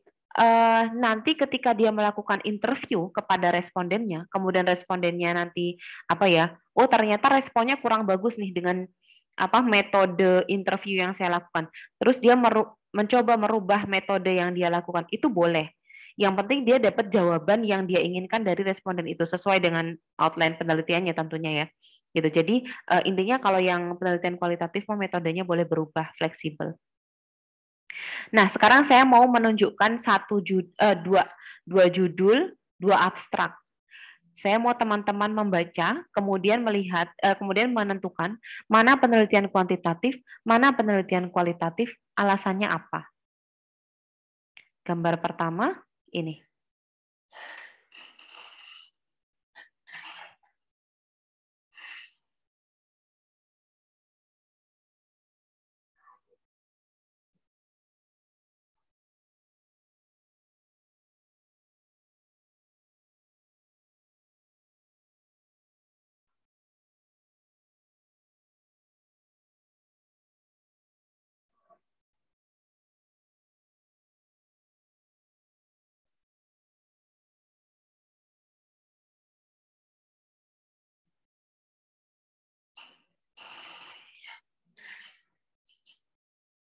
nanti ketika dia melakukan interview kepada respondennya, kemudian respondennya nanti apa ya, oh ternyata responnya kurang bagus nih dengan apa metode interview yang saya lakukan. Terus dia mencoba merubah metode yang dia lakukan, itu boleh. Yang penting dia dapat jawaban yang dia inginkan dari responden itu sesuai dengan outline penelitiannya tentunya ya. Gitu. Jadi intinya kalau yang penelitian kualitatif metodenya boleh berubah, fleksibel. Nah, sekarang saya mau menunjukkan dua judul, dua abstrak. Saya mau teman-teman membaca, kemudian melihat, kemudian menentukan mana penelitian kuantitatif, mana penelitian kualitatif, alasannya apa. Gambar pertama ini.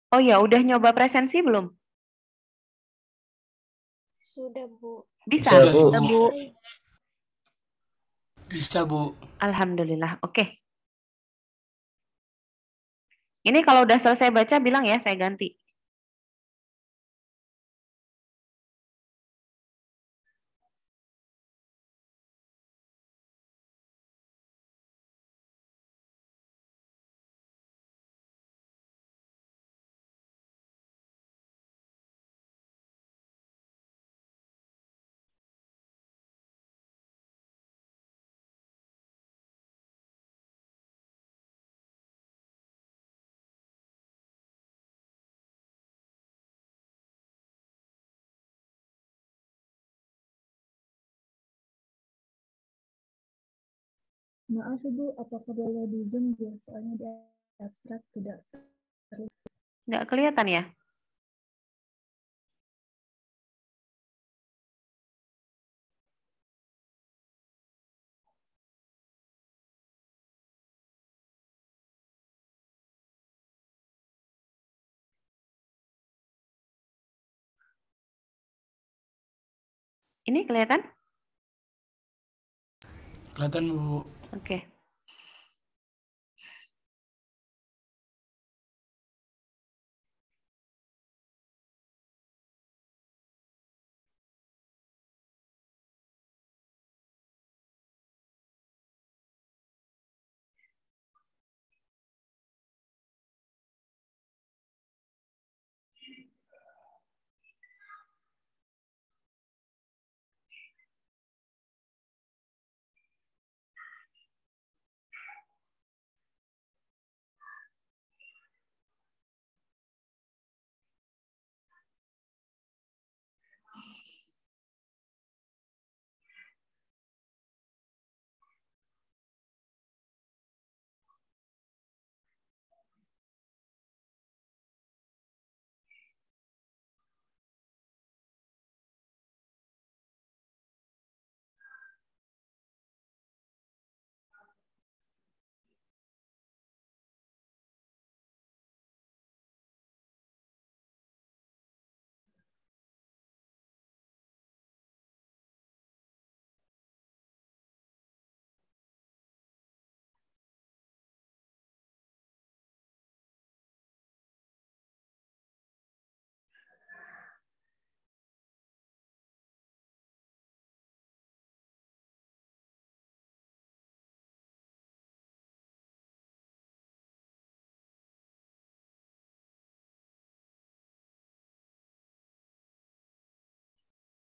Oh ya, udah nyoba presensi belum? Sudah, Bu. Bisa? Bisa, Bu. Bisa, Bu. Bisa, Bu. Alhamdulillah, oke. Ini kalau udah selesai baca bilang ya, saya ganti. Maaf Ibu, apakah boleh di Zoom ya? Soalnya di abstrak tidak terlihat. Nggak kelihatan ya? Ini kelihatan? Kelihatan, Bu. Oke.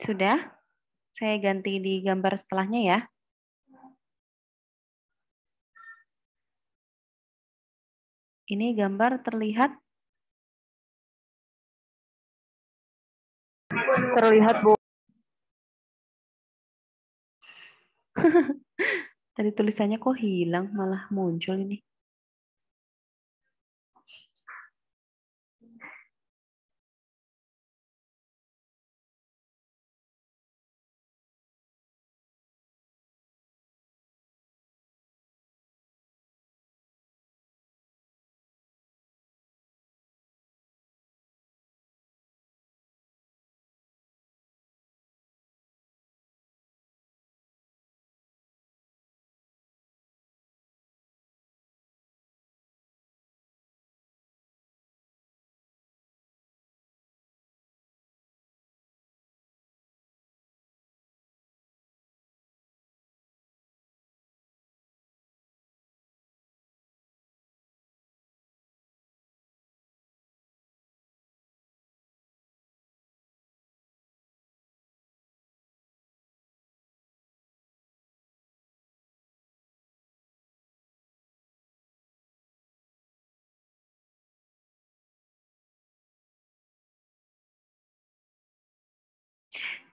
Sudah? Saya ganti di gambar setelahnya ya. Ini gambar terlihat? Terlihat, Bu. Tadi tulisannya kok hilang, malah muncul ini.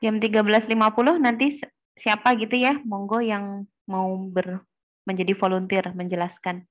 Jam 13.50 nanti siapa gitu ya, monggo yang mau menjadi volunteer menjelaskan.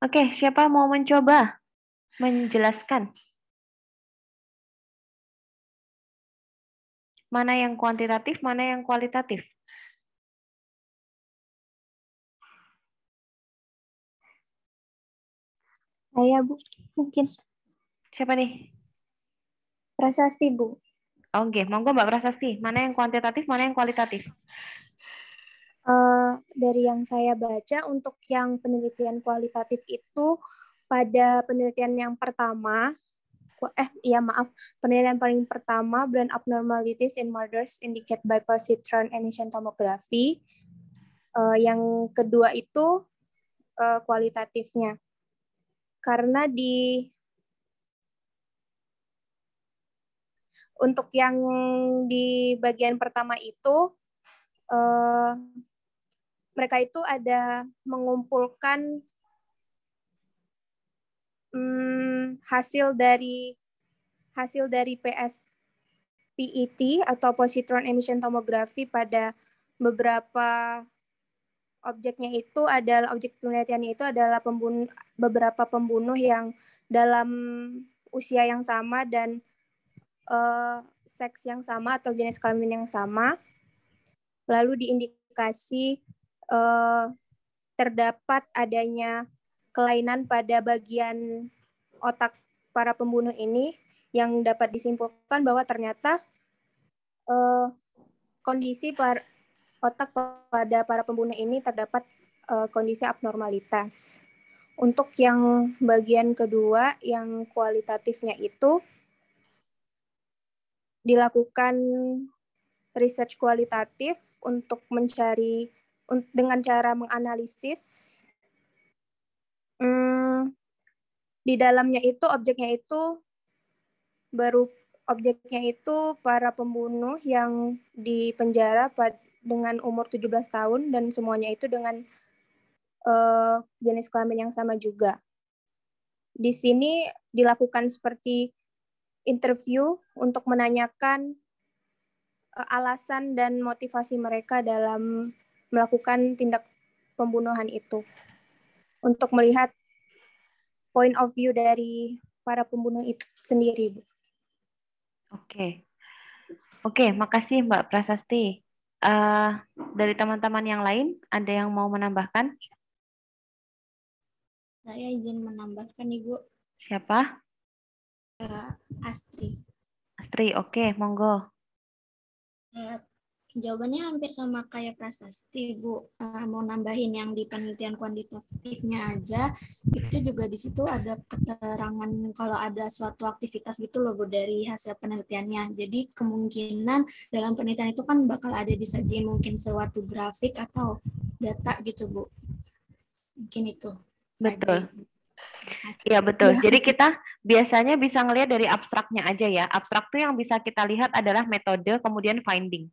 Oke, siapa mau mencoba menjelaskan mana yang kuantitatif, mana yang kualitatif? Saya, Bu. Mungkin. Siapa nih? Prasasti, Bu. Oke, monggo Mbak Prasasti. Mana yang kuantitatif, mana yang kualitatif? Dari yang saya baca, untuk yang penelitian kualitatif itu pada penelitian yang pertama, penelitian paling pertama, brain abnormalities in mothers indicated by positron emission tomography. Yang kedua itu kualitatifnya. Karena untuk yang di bagian pertama itu, mereka itu ada mengumpulkan hasil dari PET atau positron emission tomography pada beberapa objek penelitiannya itu adalah beberapa pembunuh yang dalam usia yang sama dan seks yang sama atau jenis kelamin yang sama. Lalu diindikasi terdapat adanya kelainan pada bagian otak para pembunuh ini yang dapat disimpulkan bahwa ternyata kondisi otak pada para pembunuh ini terdapat kondisi abnormalitas. Untuk yang bagian kedua, yang kualitatifnya itu dilakukan research kualitatif untuk mencari dengan cara menganalisis di dalamnya itu objeknya itu para pembunuh yang dipenjara dengan umur 17 tahun dan semuanya itu dengan jenis kelamin yang sama juga. Di sini dilakukan seperti interview untuk menanyakan alasan dan motivasi mereka dalam melakukan tindak pembunuhan itu. Untuk melihat point of view dari para pembunuh itu sendiri, Bu. Oke, makasih Mbak Prasasti. Dari teman-teman yang lain, ada yang mau menambahkan? Saya izin menambahkan, Ibu. Siapa? Astri. Astri, oke, monggo. Jawabannya hampir sama kayak Prasasti, Bu. Mau nambahin yang di penelitian kuantitatifnya aja, itu juga di situ ada keterangan kalau ada suatu aktivitas gitu loh, Bu, dari hasil penelitiannya. Jadi kemungkinan dalam penelitian itu kan bakal ada disajiin mungkin suatu grafik atau data gitu, Bu. Mungkin itu. Betul. Iya betul. Jadi kita biasanya bisa ngelihat dari abstraknya aja ya. Abstrak tuh yang bisa kita lihat adalah metode, kemudian finding.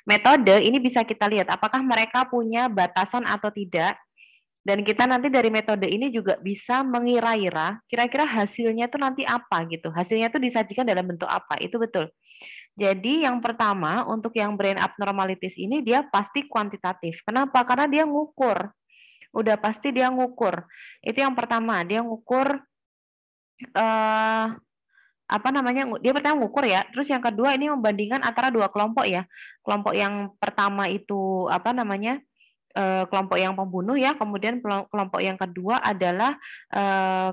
Metode ini bisa kita lihat apakah mereka punya batasan atau tidak. Dan kita nanti dari metode ini juga bisa mengira-ira kira-kira hasilnya tuh nanti apa gitu. Hasilnya tuh disajikan dalam bentuk apa, itu betul. Jadi yang pertama untuk yang brain abnormalities ini dia pasti kuantitatif. Kenapa? Karena dia ngukur. Udah pasti dia ngukur. Itu yang pertama, dia ngukur dia pertama ngukur ya. Terus yang kedua ini membandingkan antara dua kelompok ya. Kelompok yang pertama itu kelompok yang pembunuh ya, kemudian kelompok yang kedua adalah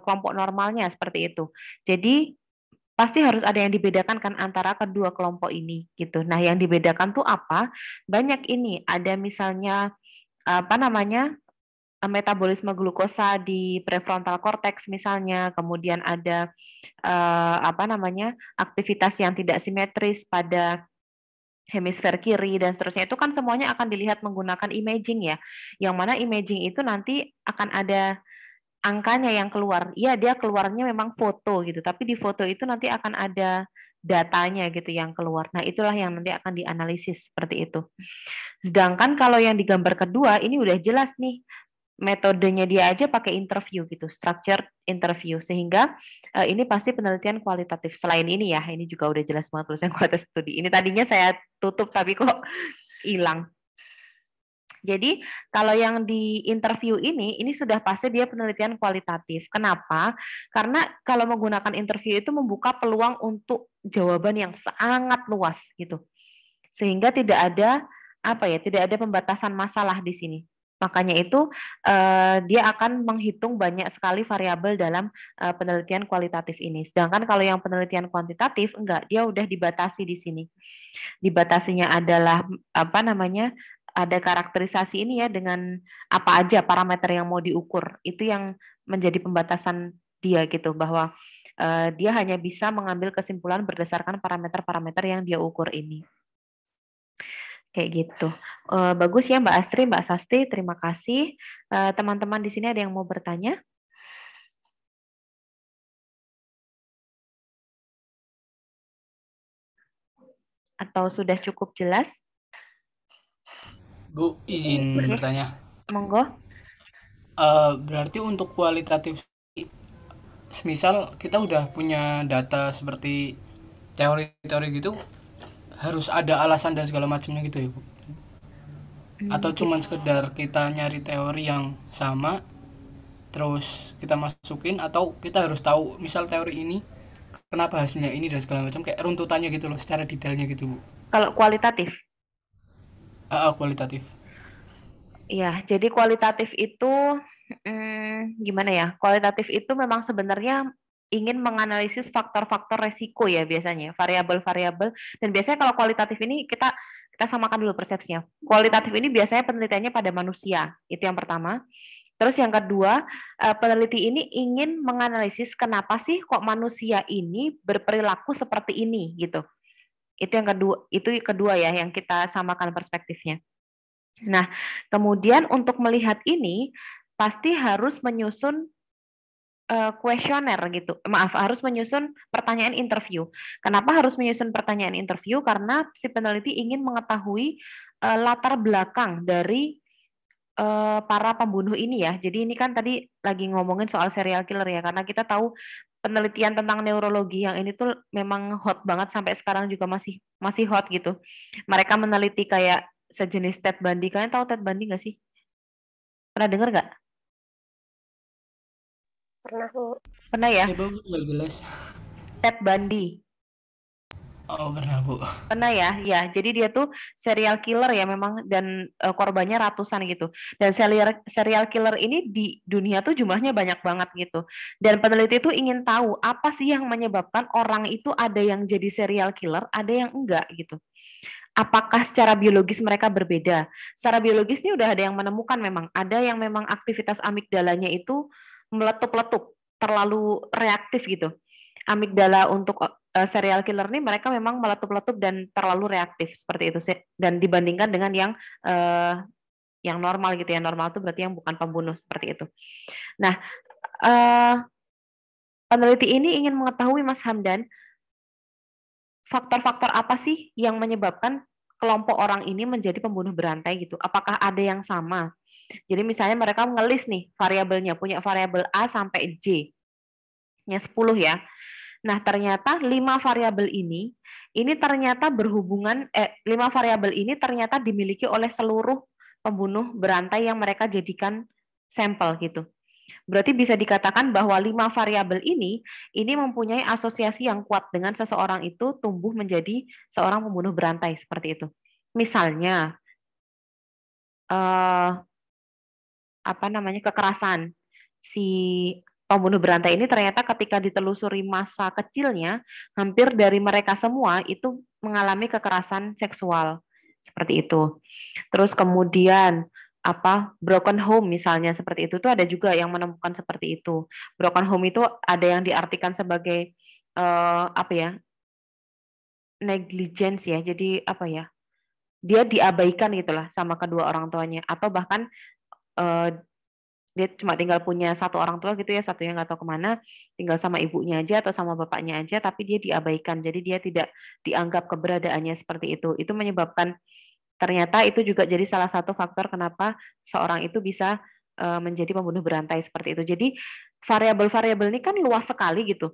kelompok normalnya seperti itu. Jadi pasti harus ada yang dibedakan kan antara kedua kelompok ini gitu. Nah, yang dibedakan tuh apa? Banyak ini, ada misalnya metabolisme glukosa di prefrontal cortex misalnya, kemudian ada aktivitas yang tidak simetris pada hemisfer kiri dan seterusnya. Itu kan semuanya akan dilihat menggunakan imaging ya. Yang mana imaging itu nanti akan ada angkanya yang keluar. Iya, dia keluarnya memang foto gitu, tapi di foto itu nanti akan ada datanya gitu yang keluar. Nah, itulah yang nanti akan dianalisis seperti itu. Sedangkan kalau yang di gambar kedua ini udah jelas nih metodenya dia aja pakai interview gitu, structured interview, sehingga ini pasti penelitian kualitatif. Selain ini ya, ini juga udah jelas banget tulisan kualitatif studi. Ini tadinya saya tutup tapi kok hilang. Jadi kalau yang di interview ini sudah pasti dia penelitian kualitatif. Kenapa? Karena kalau menggunakan interview itu membuka peluang untuk jawaban yang sangat luas gitu. Sehingga tidak ada tidak ada pembatasan masalah di sini. Makanya itu dia akan menghitung banyak sekali variabel dalam penelitian kualitatif ini. Sedangkan kalau yang penelitian kuantitatif enggak, dia udah dibatasi di sini. Dibatasinya adalah ada karakterisasi ini ya dengan apa aja parameter yang mau diukur. Itu yang menjadi pembatasan dia gitu, bahwa dia hanya bisa mengambil kesimpulan berdasarkan parameter-parameter yang dia ukur ini. Kayak gitu. Bagus ya Mbak Astri, Mbak Sasti, terima kasih. Teman-teman di sini ada yang mau bertanya? Atau sudah cukup jelas? Bu, izin bertanya. Monggo. Berarti untuk kualitatif, semisal kita udah punya data seperti teori-teori gitu, harus ada alasan dan segala macamnya gitu ya Bu? Atau cuman sekedar kita nyari teori yang sama, terus kita masukin, atau kita harus tahu misal teori ini kenapa hasilnya ini dan segala macam, kayak runtutannya gitu loh, secara detailnya gitu Bu? Kalau kualitatif? Kualitatif. Ya, jadi kualitatif itu gimana ya? Kualitatif itu memang sebenarnya ingin menganalisis faktor-faktor resiko ya biasanya, variabel-variabel. Dan biasanya kalau kualitatif ini kita samakan dulu persepsinya. Kualitatif ini biasanya penelitiannya pada manusia, itu yang pertama. Terus yang kedua, peneliti ini ingin menganalisis kenapa sih kok manusia ini berperilaku seperti ini gitu. Itu kedua ya yang kita samakan perspektifnya. Nah, kemudian untuk melihat ini pasti harus menyusun kuesioner gitu. Harus menyusun pertanyaan interview. Kenapa harus menyusun pertanyaan interview? Karena si peneliti ingin mengetahui latar belakang dari para pembunuh ini ya. Jadi ini kan tadi lagi ngomongin soal serial killer ya, karena kita tahu penelitian tentang neurologi yang ini tuh memang hot banget sampai sekarang juga masih hot gitu. Mereka meneliti kayak sejenis Ted Bundy. Kalian tahu Ted Bundy nggak sih? Pernah dengar nggak? Pernah Bu. Pernah ya? Siapa Bu? Nggak jelas. Ted Bundy. Oh, pernah Bu. Pernah ya? Ya, jadi dia tuh serial killer ya memang, dan korbannya ratusan gitu. Dan serial killer ini di dunia tuh jumlahnya banyak banget gitu. Dan peneliti tuh ingin tahu apa sih yang menyebabkan orang itu ada yang jadi serial killer, ada yang enggak gitu. Apakah secara biologis mereka berbeda? Secara biologis ini udah ada yang menemukan, memang ada yang memang aktivitas amigdalanya itu meletup-letup, terlalu reaktif gitu. Amigdala untuk serial killer ini mereka memang meletup-letup dan terlalu reaktif seperti itu, dan dibandingkan dengan yang normal gitu ya. Normal itu berarti yang bukan pembunuh seperti itu. Nah, peneliti ini ingin mengetahui, Mas Hamdan, faktor-faktor apa sih yang menyebabkan kelompok orang ini menjadi pembunuh berantai gitu? Apakah ada yang sama? Jadi misalnya mereka ngelis nih variabelnya, punya variabel A sampai J, nya 10 ya. Nah, ternyata 5 variabel ini ternyata berhubungan, 5 variabel ini ternyata dimiliki oleh seluruh pembunuh berantai yang mereka jadikan sampel gitu. Berarti bisa dikatakan bahwa 5 variabel ini mempunyai asosiasi yang kuat dengan seseorang itu tumbuh menjadi seorang pembunuh berantai seperti itu. Misalnya kekerasan. Si pembunuh berantai ini ternyata ketika ditelusuri masa kecilnya, hampir dari mereka semua itu mengalami kekerasan seksual seperti itu. Terus kemudian broken home misalnya seperti itu tuh ada juga yang menemukan seperti itu. Broken home itu ada yang diartikan sebagai negligence ya. Jadi dia diabaikan gitulah sama kedua orang tuanya, atau bahkan dia cuma tinggal punya satu orang tua gitu ya, satunya nggak tahu kemana, tinggal sama ibunya aja atau sama bapaknya aja, tapi dia diabaikan, jadi dia tidak dianggap keberadaannya seperti itu. Itu menyebabkan ternyata itu juga jadi salah satu faktor kenapa seorang itu bisa menjadi pembunuh berantai seperti itu. Jadi variabel-variabel ini kan luas sekali gitu.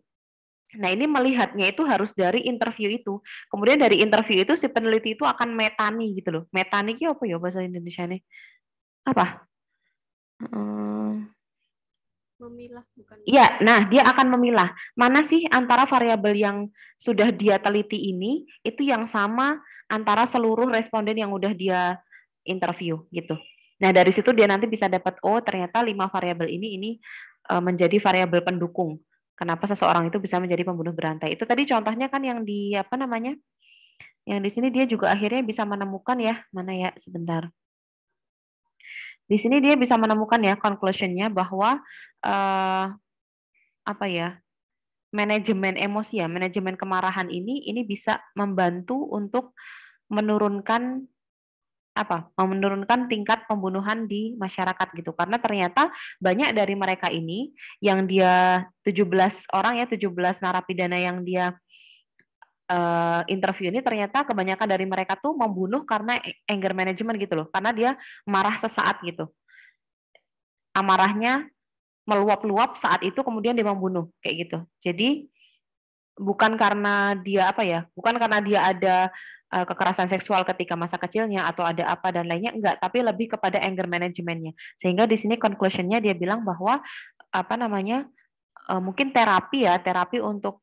Nah, ini melihatnya itu harus dari interview itu. Kemudian dari interview itu si peneliti itu akan metani gitu loh. Metani itu apa ya bahasa Indonesia nih? Apa? Memilah bukan. Iya, nah dia akan memilah mana sih antara variabel yang sudah dia teliti ini itu yang sama antara seluruh responden yang udah dia interview gitu. Nah dari situ dia nanti bisa dapat oh ternyata 5 variabel ini menjadi variabel pendukung. Kenapa seseorang itu bisa menjadi pembunuh berantai? Itu tadi contohnya kan yang di apa namanya? Yang di sini dia juga akhirnya bisa menemukan ya mana ya sebentar. Di sini dia bisa menemukan ya conclusion-nya bahwa apa ya? Manajemen emosi ya, manajemen kemarahan ini bisa membantu untuk menurunkan apa? Menurunkan tingkat pembunuhan di masyarakat gitu. Karena ternyata banyak dari mereka ini yang dia 17 orang ya, 17 narapidana yang dia interview ini ternyata kebanyakan dari mereka tuh membunuh karena anger management gitu loh. Karena dia marah sesaat gitu. Amarahnya meluap-luap saat itu kemudian dia membunuh kayak gitu. Jadi bukan karena dia apa ya, bukan karena dia ada kekerasan seksual ketika masa kecilnya atau ada apa dan lainnya enggak, tapi lebih kepada anger manajemennya. Sehingga di sini conclusionnya dia bilang bahwa apa namanya mungkin terapi ya, terapi untuk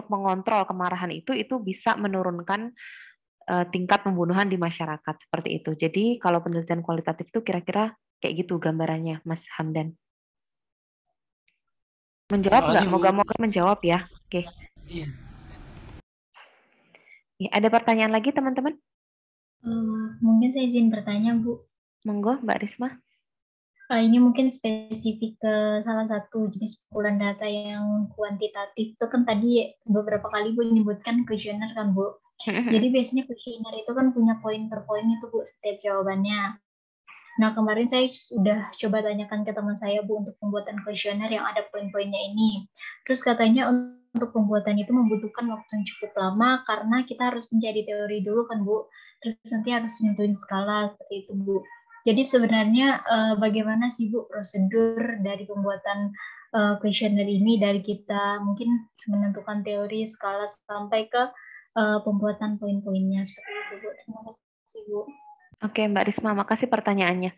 mengontrol kemarahan itu bisa menurunkan tingkat pembunuhan di masyarakat seperti itu. Jadi kalau penelitian kualitatif itu kira-kira kayak gitu gambarannya, Mas Hamdan. Menjawab nggak? Moga-moga menjawab ya. Oke. Iya. Ya, ada pertanyaan lagi teman-teman? Mungkin saya izin bertanya, Bu. Monggo, Mbak Risma. Ini mungkin spesifik ke salah satu jenis pengumpulan data yang kuantitatif. Itu kan tadi beberapa kali Bu menyebutkan kuesioner kan, Bu. Jadi biasanya kuesioner itu kan punya poin per poin itu Bu setiap jawabannya. Nah, kemarin saya sudah coba tanyakan ke teman saya, Bu, untuk pembuatan kuesioner yang ada poin-poinnya ini. Terus katanya untuk pembuatan itu membutuhkan waktu yang cukup lama karena kita harus mencari teori dulu kan, Bu. Terus nanti harus nentuin skala seperti itu, Bu. Jadi sebenarnya bagaimana sih, Bu, prosedur dari pembuatan kuesioner ini dari kita mungkin menentukan teori, skala, sampai ke pembuatan poin-poinnya seperti itu, Bu. Terima kasih, Bu. Oke, Mbak Risma, makasih pertanyaannya.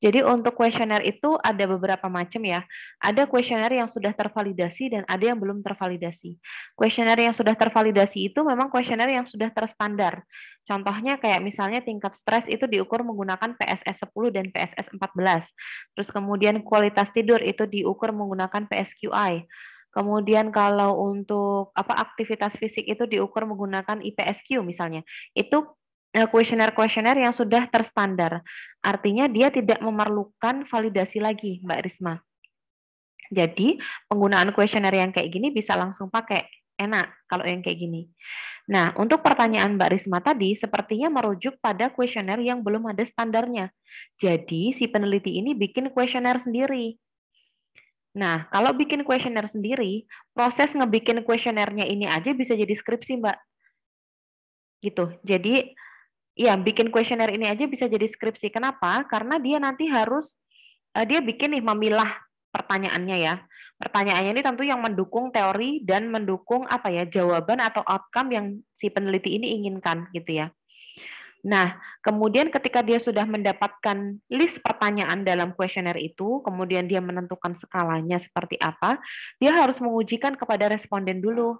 Jadi untuk kuesioner itu ada beberapa macam ya. Ada kuesioner yang sudah tervalidasi dan ada yang belum tervalidasi. Kuesioner yang sudah tervalidasi itu memang kuesioner yang sudah terstandar. Contohnya kayak misalnya tingkat stres itu diukur menggunakan PSS 10 dan PSS 14. Terus kemudian kualitas tidur itu diukur menggunakan PSQI. Kemudian kalau untuk aktivitas fisik itu diukur menggunakan IPSQ misalnya. Itu kuesioner-kuesioner yang sudah terstandar. Artinya dia tidak memerlukan validasi lagi, Mbak Risma. Jadi, penggunaan kuesioner yang kayak gini bisa langsung pakai. Enak kalau yang kayak gini. Nah, untuk pertanyaan Mbak Risma tadi, sepertinya merujuk pada kuesioner yang belum ada standarnya. Jadi, si peneliti ini bikin kuesioner sendiri. Nah, kalau bikin kuesioner sendiri, proses ngebikin kuesionernya ini aja bisa jadi skripsi, Mbak. Gitu. Jadi, ya, bikin kuesioner ini aja bisa jadi skripsi. Kenapa? Karena dia nanti harus, dia bikin nih memilah pertanyaannya ya. Pertanyaannya ini tentu yang mendukung teori dan mendukung jawaban atau outcome yang si peneliti ini inginkan gitu ya. Nah, kemudian ketika dia sudah mendapatkan list pertanyaan dalam kuesioner itu, kemudian dia menentukan skalanya seperti apa, dia harus mengujikan kepada responden dulu.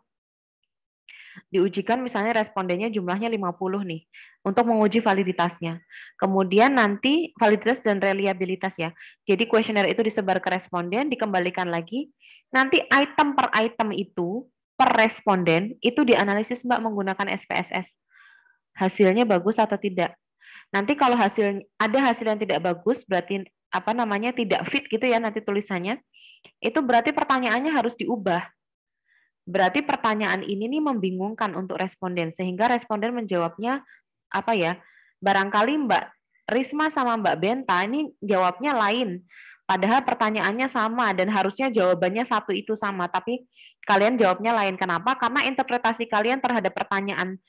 Diujikan misalnya respondennya jumlahnya 50 nih untuk menguji validitasnya. Kemudian nanti validitas dan reliabilitas ya. Jadi kuesioner itu disebar ke responden, dikembalikan lagi. Nanti item per item itu per responden itu dianalisis Mbak menggunakan SPSS. Hasilnya bagus atau tidak. Nanti kalau ada hasil yang tidak bagus berarti tidak fit gitu ya nanti tulisannya. Itu berarti pertanyaannya harus diubah. Berarti pertanyaan ini nih membingungkan untuk responden sehingga responden menjawabnya barangkali Mbak Risma sama Mbak Benta ini jawabnya lain. Padahal pertanyaannya sama dan harusnya jawabannya satu itu sama, tapi kalian jawabnya lain. Kenapa? Karena interpretasi kalian terhadap pertanyaan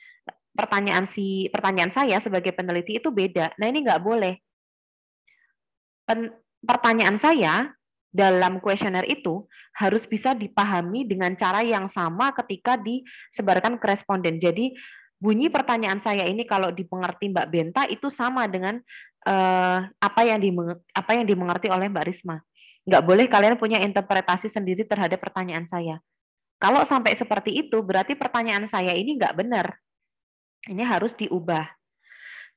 saya sebagai peneliti itu beda. Nah ini nggak boleh. Pertanyaan saya dalam kuesioner itu harus bisa dipahami dengan cara yang sama ketika disebarkan ke responden. Jadi bunyi pertanyaan saya ini kalau dipengerti Mbak Benta itu sama dengan apa yang dimengerti oleh Mbak Risma. Nggak boleh kalian punya interpretasi sendiri terhadap pertanyaan saya. Kalau sampai seperti itu, berarti pertanyaan saya ini nggak benar. Ini harus diubah.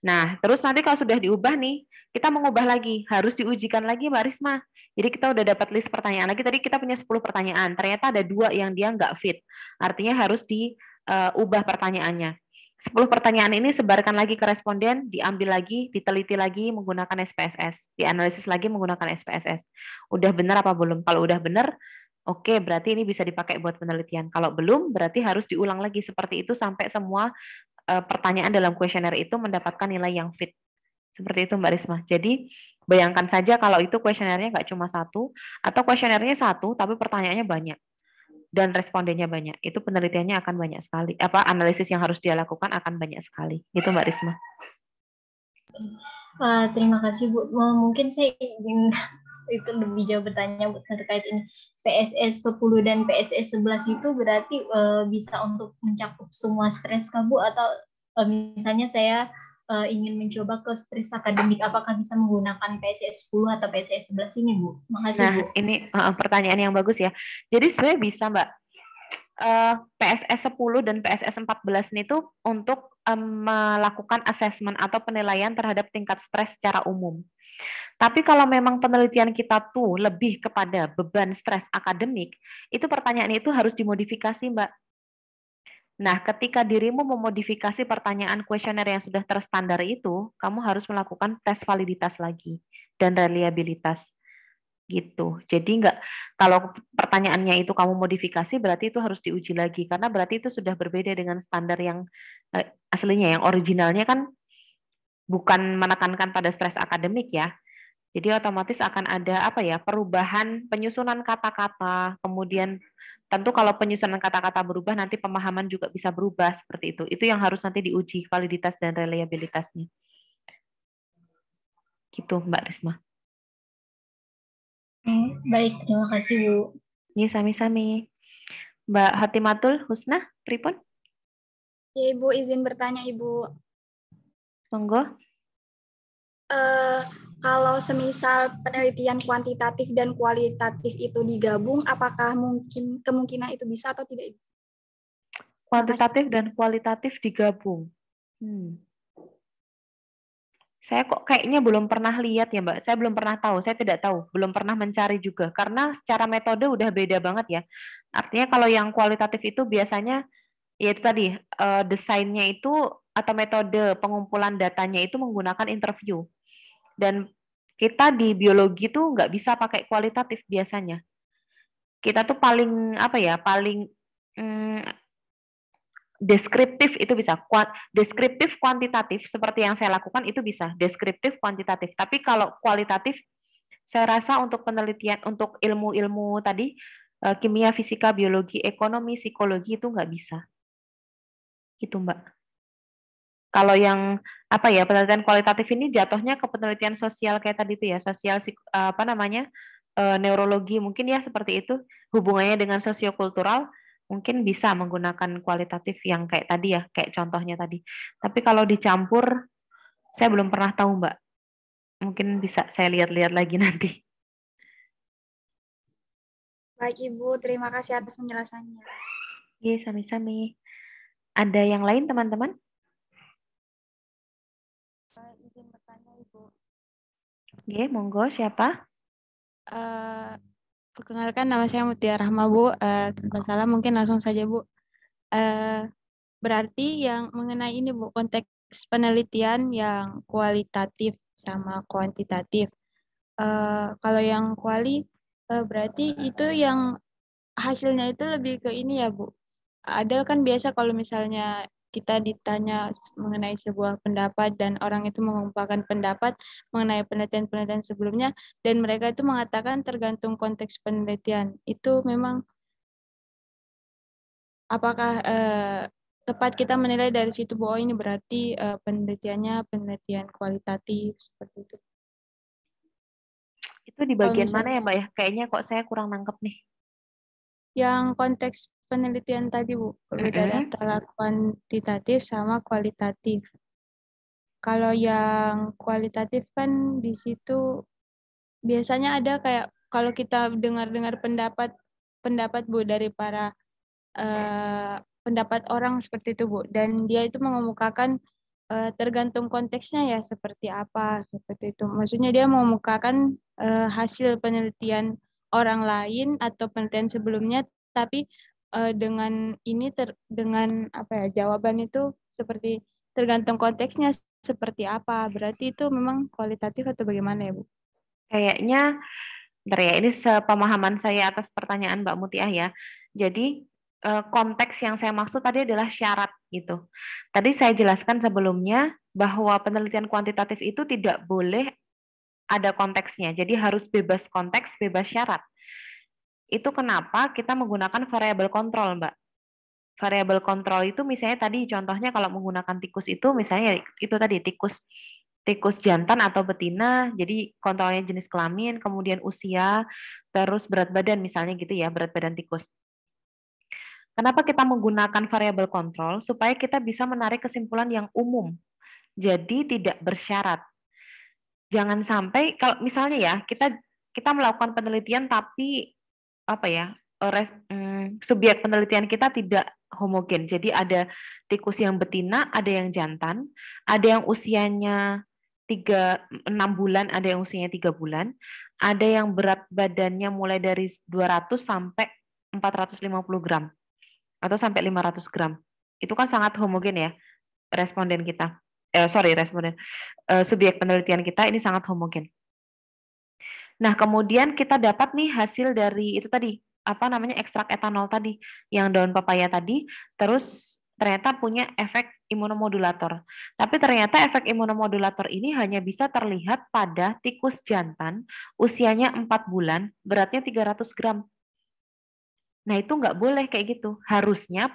Nah, terus nanti kalau sudah diubah nih, kita mengubah lagi, harus diujikan lagi Mbak Risma. Jadi kita udah dapat list pertanyaan lagi, tadi kita punya 10 pertanyaan, ternyata ada 2 yang dia nggak fit. Artinya harus diubah pertanyaannya. 10 pertanyaan ini sebarkan lagi ke responden, diambil lagi, diteliti lagi menggunakan SPSS, dianalisis lagi menggunakan SPSS. Udah benar apa belum? Kalau udah benar, oke, berarti ini bisa dipakai buat penelitian. Kalau belum, berarti harus diulang lagi seperti itu sampai semua pertanyaan dalam kuesioner itu mendapatkan nilai yang fit. Seperti itu Mbak Risma. Jadi bayangkan saja kalau itu kuesionernya nggak cuma satu, atau kuesionernya satu tapi pertanyaannya banyak dan respondennya banyak. Itu penelitiannya akan banyak sekali. Analisis yang harus dia lakukan akan banyak sekali. Gitu Mbak Risma. Terima kasih Bu. Mungkin saya ingin itu lebih jauh bertanya Bu terkait ini. PSS 10 dan PSS 11 itu berarti bisa untuk mencakup semua stres kah Bu? Atau misalnya saya ingin mencoba ke stres akademik, apakah bisa menggunakan PSS 10 atau PSS 11 ini Bu? Makasih Bu. Ini pertanyaan yang bagus ya. Jadi sebenarnya bisa Mbak. PSS 10 dan PSS 14 ini tuh untuk melakukan assessment atau penilaian terhadap tingkat stres secara umum. Tapi kalau memang penelitian kita tuh lebih kepada beban stres akademik, itu pertanyaan itu harus dimodifikasi, Mbak. Nah, ketika dirimu memodifikasi pertanyaan kuesioner yang sudah terstandar itu, kamu harus melakukan tes validitas lagi dan reliabilitas. Gitu. Jadi kalau pertanyaannya itu kamu modifikasi, berarti itu harus diuji lagi karena berarti itu sudah berbeda dengan standar yang aslinya, yang originalnya kan bukan menekankan pada stres akademik ya. Jadi otomatis akan ada perubahan penyusunan kata-kata, kemudian tentu kalau penyusunan kata-kata berubah nanti pemahaman juga bisa berubah seperti itu. Itu yang harus nanti diuji validitas dan reliabilitasnya. Gitu Mbak Risma. Baik, terima kasih Bu. Ya, sami-sami. Mbak Hatimatul Husna, pripun? Ya, Ibu izin bertanya Ibu. Monggo. Kalau semisal penelitian kuantitatif dan kualitatif itu digabung, apakah kemungkinan itu bisa atau tidak? Kuantitatif dan kualitatif digabung. Saya kok kayaknya belum pernah lihat ya Mbak. Saya belum pernah tahu, saya tidak tahu, belum pernah mencari juga. Karena secara metode udah beda banget ya. Artinya kalau yang kualitatif itu biasanya, ya itu tadi, desainnya itu atau metode pengumpulan datanya itu menggunakan interview. Dan kita di biologi tuh nggak bisa pakai kualitatif biasanya. Kita tuh paling deskriptif itu bisa. Deskriptif kuantitatif seperti yang saya lakukan itu bisa. Deskriptif kuantitatif. Tapi kalau kualitatif, saya rasa untuk penelitian, untuk ilmu-ilmu tadi, kimia, fisika, biologi, ekonomi, psikologi itu nggak bisa. Gitu Mbak. Kalau yang penelitian kualitatif ini jatuhnya ke penelitian sosial kayak tadi itu ya, sosial neurologi mungkin ya seperti itu, hubungannya dengan sosiokultural mungkin bisa menggunakan kualitatif yang kayak tadi ya, kayak contohnya tadi. Tapi kalau dicampur saya belum pernah tahu Mbak. Mungkin bisa saya lihat-lihat lagi nanti. Baik Ibu, terima kasih atas penjelasannya. Iya, sami-sami. Ada yang lain teman-teman? Izin bertanya Ibu. Oke, monggo siapa? Perkenalkan nama saya Mutia Rahma Bu. Tanpa salah mungkin langsung saja Bu. Berarti yang mengenai ini Bu, konteks penelitian yang kualitatif sama kuantitatif. Kalau yang berarti itu yang hasilnya itu lebih ke ini ya Bu. Ada kan biasa kalau misalnya kita ditanya mengenai sebuah pendapat dan orang itu mengumpulkan pendapat mengenai penelitian-penelitian sebelumnya dan mereka itu mengatakan tergantung konteks penelitian. Itu memang apakah tepat kita menilai dari situ bahwa ini berarti penelitiannya penelitian kualitatif seperti itu. Itu di bagian mana ya Mbak ya? Kayaknya kok saya kurang nangkep nih. Yang konteks penelitian tadi Bu, perbedaan antara kuantitatif sama kualitatif. Kalau yang kualitatif kan di situ biasanya ada kayak kalau kita dengar-dengar pendapat Bu dari para pendapat orang seperti itu Bu, dan dia itu mengemukakan tergantung konteksnya ya seperti apa seperti itu. Maksudnya dia mengemukakan hasil penelitian orang lain atau penelitian sebelumnya, tapi dengan dengan apa ya jawaban itu seperti tergantung konteksnya seperti apa. Berarti itu memang kualitatif atau bagaimana ya Bu? Kayaknya, bentar ya, ini sepemahaman saya atas pertanyaan Mbak Mutiah ya. Jadi konteks yang saya maksud tadi adalah syarat gitu. Tadi saya jelaskan sebelumnya bahwa penelitian kuantitatif itu tidak boleh ada konteksnya. Jadi harus bebas konteks, bebas syarat. Itu kenapa kita menggunakan variabel kontrol, Mbak. Variabel kontrol itu misalnya tadi contohnya kalau menggunakan tikus itu misalnya itu tadi tikus jantan atau betina, jadi kontrolnya jenis kelamin, kemudian usia, terus berat badan misalnya gitu ya, berat badan tikus. Kenapa kita menggunakan variabel kontrol? Supaya kita bisa menarik kesimpulan yang umum, jadi tidak bersyarat. Jangan sampai kalau misalnya ya kita melakukan penelitian tapi apa ya subjek penelitian kita tidak homogen. Jadi ada tikus yang betina, ada yang jantan, ada yang usianya 6 bulan, ada yang usianya 3 bulan, ada yang berat badannya mulai dari 200 sampai 450 gram atau sampai 500 gram. Itu kan sangat homogen ya responden kita. Subjek penelitian kita ini sangat homogen. Nah, kemudian kita dapat nih hasil dari itu tadi, apa namanya, ekstrak etanol tadi, yang daun pepaya tadi, terus ternyata punya efek imunomodulator. Tapi ternyata efek imunomodulator ini hanya bisa terlihat pada tikus jantan, usianya 4 bulan, beratnya 300 gram. Nah, itu nggak boleh kayak gitu. Harusnya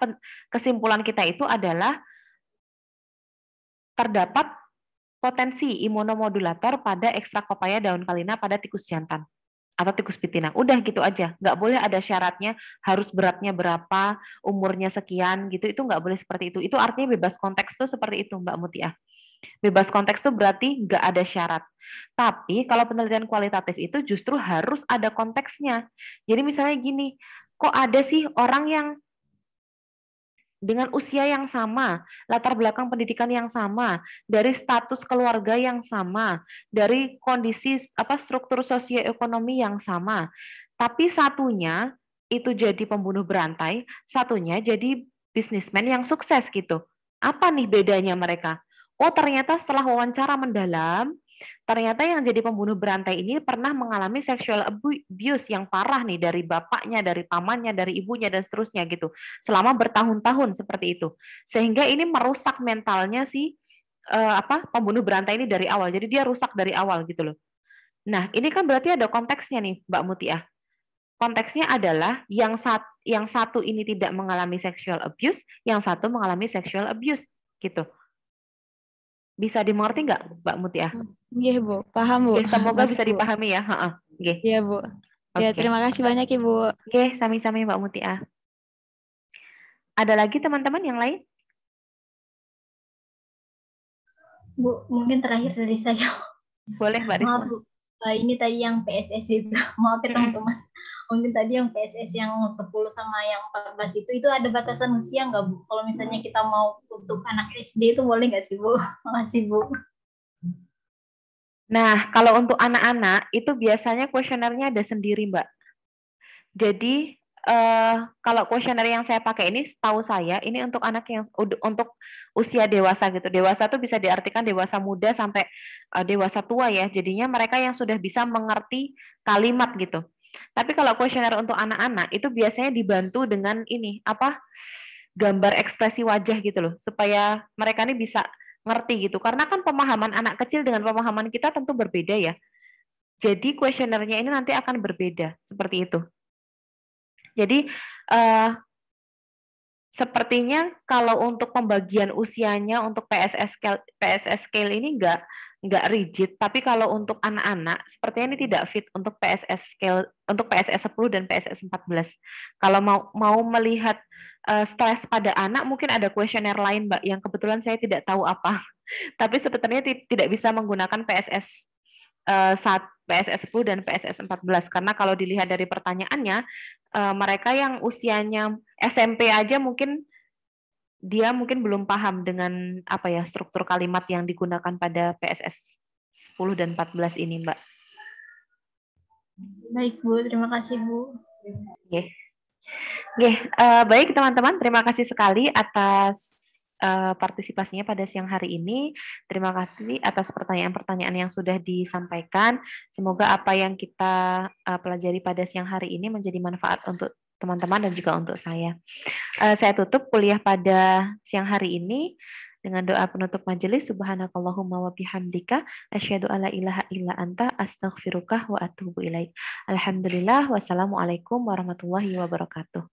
kesimpulan kita itu adalah terdapat potensi imunomodulator pada ekstrak pepaya daun kalina pada tikus jantan atau tikus betina. Udah gitu aja, nggak boleh ada syaratnya harus beratnya berapa, umurnya sekian gitu, itu nggak boleh seperti itu. Itu artinya bebas konteks tuh seperti itu Mbak Mutiah. Bebas konteks tuh berarti nggak ada syarat. Tapi kalau penelitian kualitatif itu justru harus ada konteksnya. Jadi misalnya gini, kok ada sih orang yang dengan usia yang sama, latar belakang pendidikan yang sama, dari status keluarga yang sama, dari kondisi struktur sosioekonomi yang sama. Tapi satunya itu jadi pembunuh berantai, satunya jadi bisnismen yang sukses gitu. Apa nih bedanya mereka? Oh, ternyata setelah wawancara mendalam, ternyata yang jadi pembunuh berantai ini pernah mengalami sexual abuse yang parah nih dari bapaknya, dari pamannya, dari ibunya dan seterusnya gitu. Selama bertahun-tahun seperti itu. Sehingga ini merusak mentalnya si pembunuh berantai ini dari awal. Jadi dia rusak dari awal gitu loh. Nah, ini kan berarti ada konteksnya nih, Mbak Mutiah. Konteksnya adalah yang satu ini tidak mengalami sexual abuse, yang satu mengalami sexual abuse gitu. Bisa dimengerti nggak, Mbak Mutiah? Iya, Bu. Paham, Bu. Semoga Masuk, bisa Bu. dipahami ya. Iya, Bu. Ya, terima kasih banyak, Ibu. Oke, sami-sami Mbak Mutiah. Ada lagi teman-teman yang lain? Bu, mungkin terakhir dari saya. Boleh, Mbak Risma. Maaf, Bu. Ini tadi yang PSS itu. Maaf ya, teman-teman. Mungkin tadi yang PSS yang 10 sama yang 14 itu ada batasan usia nggak, Bu? Kalau misalnya kita mau untuk anak SD itu boleh nggak sih, Bu? Makasih, Bu. Nah, kalau untuk anak-anak itu biasanya kuesionernya ada sendiri, Mbak. Jadi kalau kuesioner yang saya pakai ini, setahu saya ini untuk anak yang untuk usia dewasa gitu. Dewasa itu bisa diartikan dewasa muda sampai dewasa tua ya. Jadinya mereka yang sudah bisa mengerti kalimat gitu. Tapi kalau kuesioner untuk anak-anak itu biasanya dibantu dengan ini gambar ekspresi wajah gitu loh, supaya mereka ini bisa ngerti gitu. Karena kan pemahaman anak kecil dengan pemahaman kita tentu berbeda ya. Jadi kuesionernya ini nanti akan berbeda seperti itu. Jadi sepertinya kalau untuk pembagian usianya untuk PSS scale ini nggak rigid, tapi kalau untuk anak-anak sepertinya ini tidak fit untuk PSS scale, untuk PSS 10 dan PSS 14. Kalau mau melihat stres pada anak, mungkin ada kuesioner lain, Mbak, yang kebetulan saya tidak tahu apa. Tapi sebetulnya tidak bisa menggunakan PSS 10 dan PSS 14 karena kalau dilihat dari pertanyaannya, mereka yang usianya SMP aja mungkin dia mungkin belum paham dengan apa ya struktur kalimat yang digunakan pada PSS 10 dan 14 ini, Mbak. Baik, Bu. Terima kasih, Bu. Oke. Baik teman-teman, terima kasih sekali atas partisipasinya pada siang hari ini. Terima kasih atas pertanyaan-pertanyaan yang sudah disampaikan. Semoga apa yang kita pelajari pada siang hari ini menjadi manfaat untuk teman-teman dan juga untuk saya. Saya tutup kuliah pada siang hari ini dengan doa penutup majelis. Subhanakallahumma wa bihamdika asyhadu alla ilaha illa anta astaghfiruka wa atubu ilaik. Alhamdulillah, wassalamualaikum warahmatullahi wabarakatuh.